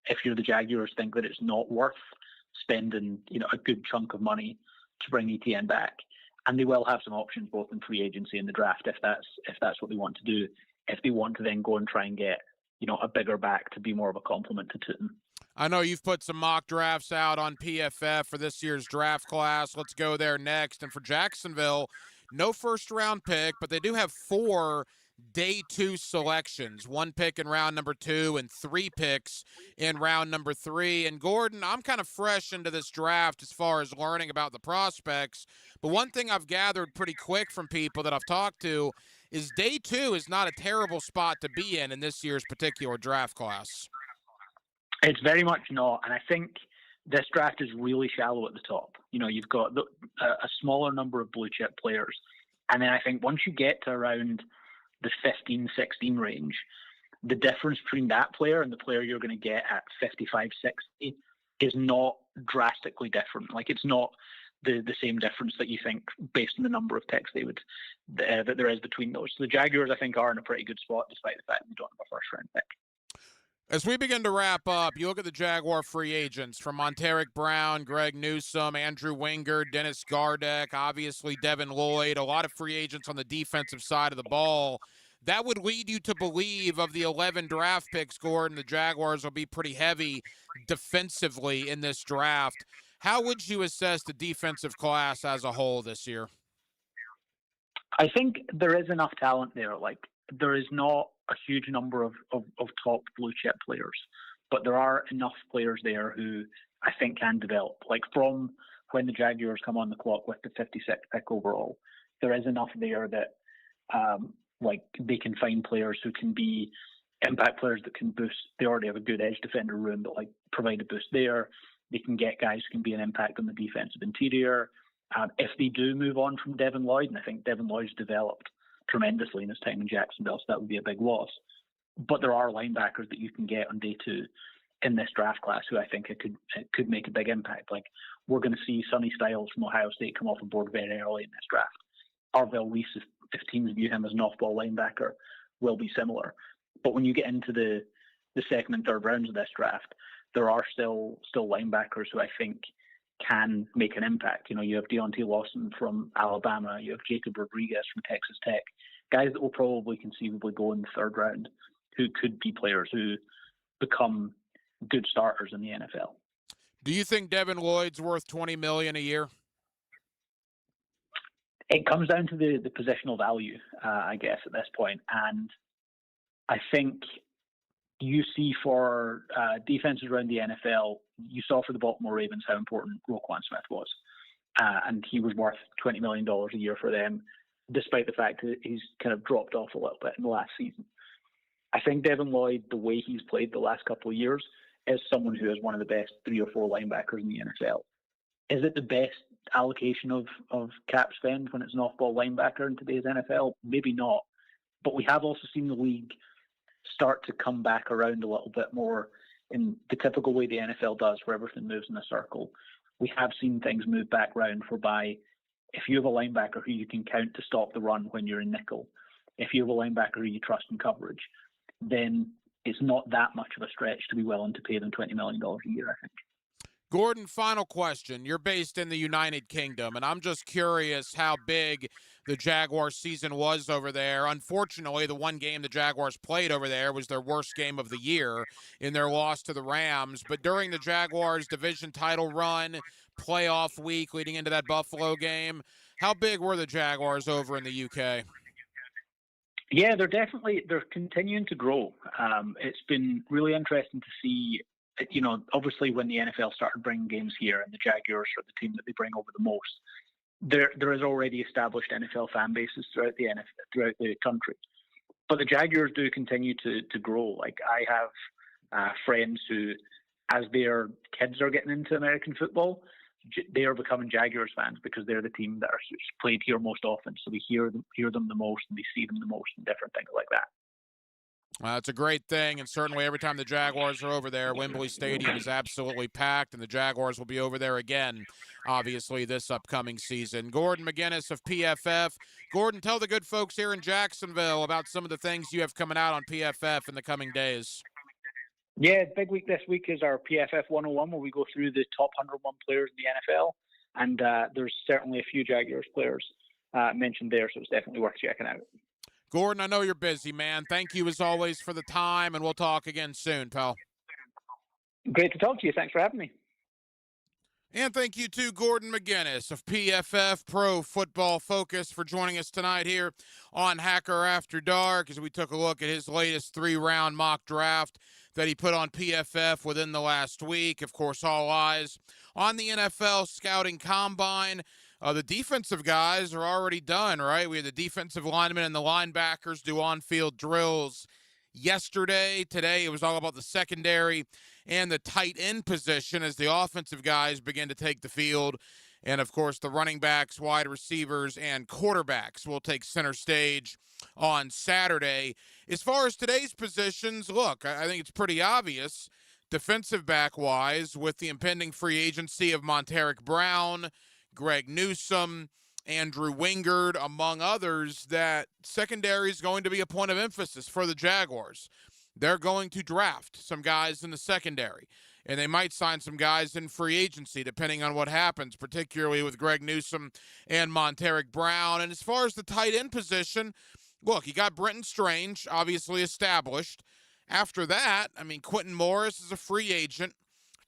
if you're the Jaguars, think that it's not worth spending a good chunk of money to bring Etienne back. And they will have some options both in free agency and the draft if that's what they want to do. If they want to then go and try and get a bigger back to be more of a complement to Tutin. I know you've put some mock drafts out on PFF for this year's draft class. Let's go there next. And for Jacksonville, no first-round pick, but they do have 4 day 2 selections, 1 pick in round number 2 and 3 picks in round number 3. And Gordon, I'm kind of fresh into this draft as far as learning about the prospects, but one thing I've gathered pretty quick from people that I've talked to is day 2 is not a terrible spot to be in this year's particular draft class. It's very much not, and I think this draft is really shallow at the top. You've got a smaller number of blue chip players, and then I think once you get to around the 15, 16 range, the difference between that player and the player you're going to get at 55, 60 is not drastically different. It's not the same difference that you think based on the number of picks that there is between those. So the Jaguars, I think, are in a pretty good spot despite the fact that they don't have a first round pick. As we begin to wrap up, you look at the Jaguar free agents from Monteric Brown, Greg Newsome, Andrew Wingard, Dennis Gardeck, obviously Devin Lloyd, a lot of free agents on the defensive side of the ball. That would lead you to believe of the 11 draft picks, Gordon, the Jaguars will be pretty heavy defensively in this draft. How would you assess the defensive class as a whole this year? I think there is enough talent there. There is not a huge number of top blue chip players, but there are enough players there who I think can develop. From when the Jaguars come on the clock with the 56th pick overall, there is enough there that they can find players who can be impact players that can boost. They already have a good edge defender room, but like provide a boost there. They can get guys who can be an impact on the defensive interior. If they do move on from Devin Lloyd, and I think Devin Lloyd's developed tremendously in his time in Jacksonville, so that would be a big loss. But there are linebackers that you can get on day 2 in this draft class who I think it could make a big impact. Like, we're going to see Sonny Styles from Ohio State come off the board very early in this draft. Arvell Reese, if teams view him as an off-ball linebacker, will be similar. But when you get into the second and third rounds of this draft, there are still linebackers who I think can make an impact. You know, you have Deontay Lawson from Alabama, you have Jacob Rodriguez from Texas Tech, guys that will probably conceivably go in the third round, who could be players who become good starters in the NFL. Do you think Devin Lloyd's worth $20 million a year? It comes down to the positional value, I guess, at this point. And I think you see for defenses around the NFL, you saw for the Baltimore Ravens how important Roquan Smith was. And he was worth $20 million a year for them, despite the fact that he's kind of dropped off a little bit in the last season. I think Devin Lloyd, the way he's played the last couple of years, is someone who is one of the best 3 or 4 linebackers in the NFL. Is it the best allocation of cap spend when it's an off-ball linebacker in today's NFL? Maybe not. But we have also seen the league start to come back around a little bit more in the typical way the NFL does, where everything moves in a circle. We have seen things move back round, whereby if you have a linebacker who you can count to stop the run when you're in nickel, if you have a linebacker who you trust in coverage, then it's not that much of a stretch to be willing to pay them $20 million a year, I think. Gordon, final question. You're based in the United Kingdom, and I'm just curious how big the Jaguars season was over there. Unfortunately, the one game the Jaguars played over there was their worst game of the year in their loss to the Rams. But during the Jaguars division title run, playoff week leading into that Buffalo game, how big were the Jaguars over in the UK? Yeah, they're continuing to grow. It's been really interesting to see, you know, obviously when the NFL started bringing games here and the Jaguars are the team that they bring over the most, there is already established NFL fan bases throughout the country. But the Jaguars do continue to grow. Like, I have friends who, as their kids are getting into American football, they are becoming Jaguars fans because they're the team that are played here most often. So we hear them the most and we see them the most and different things like that. It's a great thing, and certainly every time the Jaguars are over there, Wembley Stadium is absolutely packed, and the Jaguars will be over there again, obviously, this upcoming season. Gordon McGuinness of PFF. Gordon, tell the good folks here in Jacksonville about some of the things you have coming out on PFF in the coming days. Yeah, big week this week is our PFF 101, where we go through the top 101 players in the NFL, and there's certainly a few Jaguars players mentioned there, so it's definitely worth checking out. Gordon, I know you're busy, man. Thank you as always for the time, and we'll talk again soon, pal. Great to talk to you. Thanks for having me. And thank you to Gordon McGuinness of PFF Pro Football Focus for joining us tonight here on Hacker After Dark as we took a look at his latest 3-round mock draft that he put on PFF within the last week. Of course, all eyes on the NFL Scouting Combine. The defensive guys are already done, right? We had the defensive linemen and the linebackers do on-field drills yesterday. Today, it was all about the secondary and the tight end position as the offensive guys begin to take the field. And, of course, the running backs, wide receivers, and quarterbacks will take center stage on Saturday. As far as today's positions, look, I think it's pretty obvious, defensive back-wise, with the impending free agency of Montaric Brown, Greg Newsome, Andrew Wingard, among others, that secondary is going to be a point of emphasis for the Jaguars. They're going to draft some guys in the secondary, and they might sign some guys in free agency, depending on what happens, particularly with Greg Newsome and Montaric Brown. And as far as the tight end position, look, you got Brenton Strange, obviously established. After that, I mean, Quentin Morris is a free agent.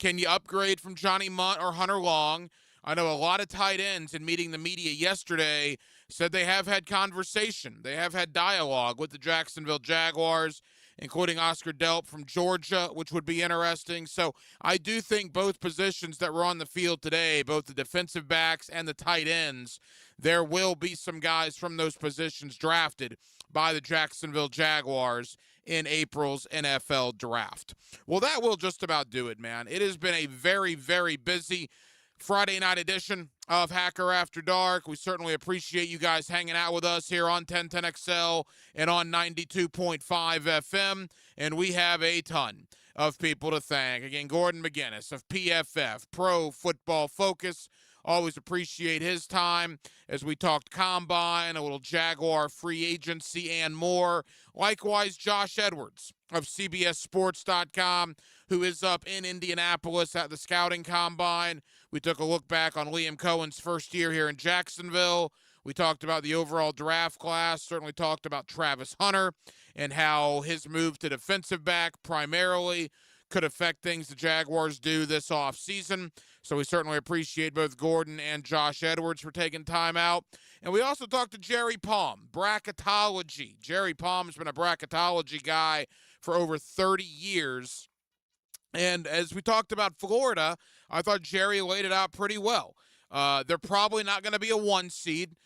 Can you upgrade from Johnny Munt or Hunter Long? I know a lot of tight ends in meeting the media yesterday said they have had conversation. They have had dialogue with the Jacksonville Jaguars, including Oscar Delp from Georgia, which would be interesting. So I do think both positions that were on the field today, both the defensive backs and the tight ends, there will be some guys from those positions drafted by the Jacksonville Jaguars in April's NFL draft. Well, that will just about do it, man. It has been a very, very busy Friday night edition of Hacker After Dark. We certainly appreciate you guys hanging out with us here on 1010XL and on 92.5 FM, and we have a ton of people to thank. Again, Gordon McGinnis of PFF, Pro Football Focus. Always appreciate his time as we talked combine, a little Jaguar free agency, and more. Likewise, Josh Edwards of CBSSports.com, who is up in Indianapolis at the scouting combine. We took a look back on Liam Cohen's first year here in Jacksonville. We talked about the overall draft class, certainly talked about Travis Hunter and how his move to defensive back primarily could affect things the Jaguars do this offseason. So we certainly appreciate both Gordon and Josh Edwards for taking time out. And we also talked to Jerry Palm, bracketology. Jerry Palm's been a bracketology guy for over 30 years. And as we talked about Florida, I thought Jerry laid it out pretty well. They're probably not going to be a 1 seed,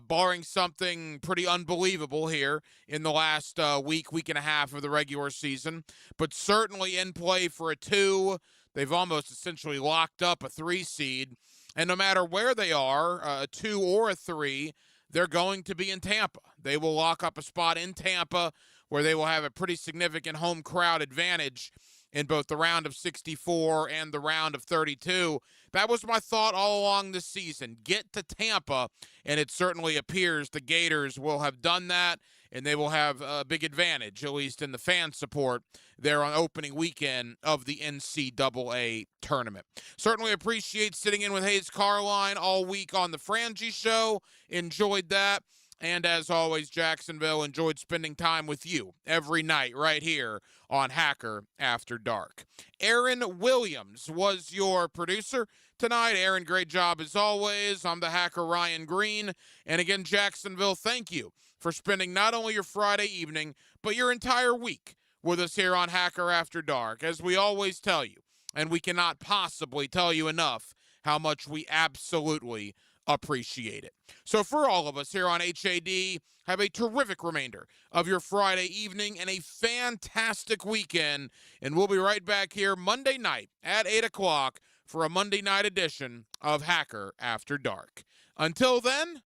barring something pretty unbelievable here in the last week and a half of the regular season, but certainly in play for a 2. They've almost essentially locked up a 3 seed, and no matter where they are, a 2 or a 3, they're going to be in Tampa. They will lock up a spot in Tampa where they will have a pretty significant home crowd advantage in both the round of 64 and the round of 32. That was my thought all along this season. Get to Tampa, and it certainly appears the Gators will have done that, and they will have a big advantage, at least in the fan support, there on opening weekend of the NCAA tournament. Certainly appreciate sitting in with Hayes Carline all week on the Frangie Show. Enjoyed that. And as always, Jacksonville, enjoyed spending time with you every night right here on Hacker After Dark. Aaron Williams was your producer tonight. Aaron, great job as always. I'm the Hacker Ryan Green. And again, Jacksonville, thank you for spending not only your Friday evening, but your entire week with us here on Hacker After Dark. As we always tell you, and we cannot possibly tell you enough how much we absolutely appreciate it. So for all of us here on HAD, have a terrific remainder of your Friday evening and a fantastic weekend. And we'll be right back here Monday night at 8 o'clock for a Monday night edition of Hacker After Dark. Until then,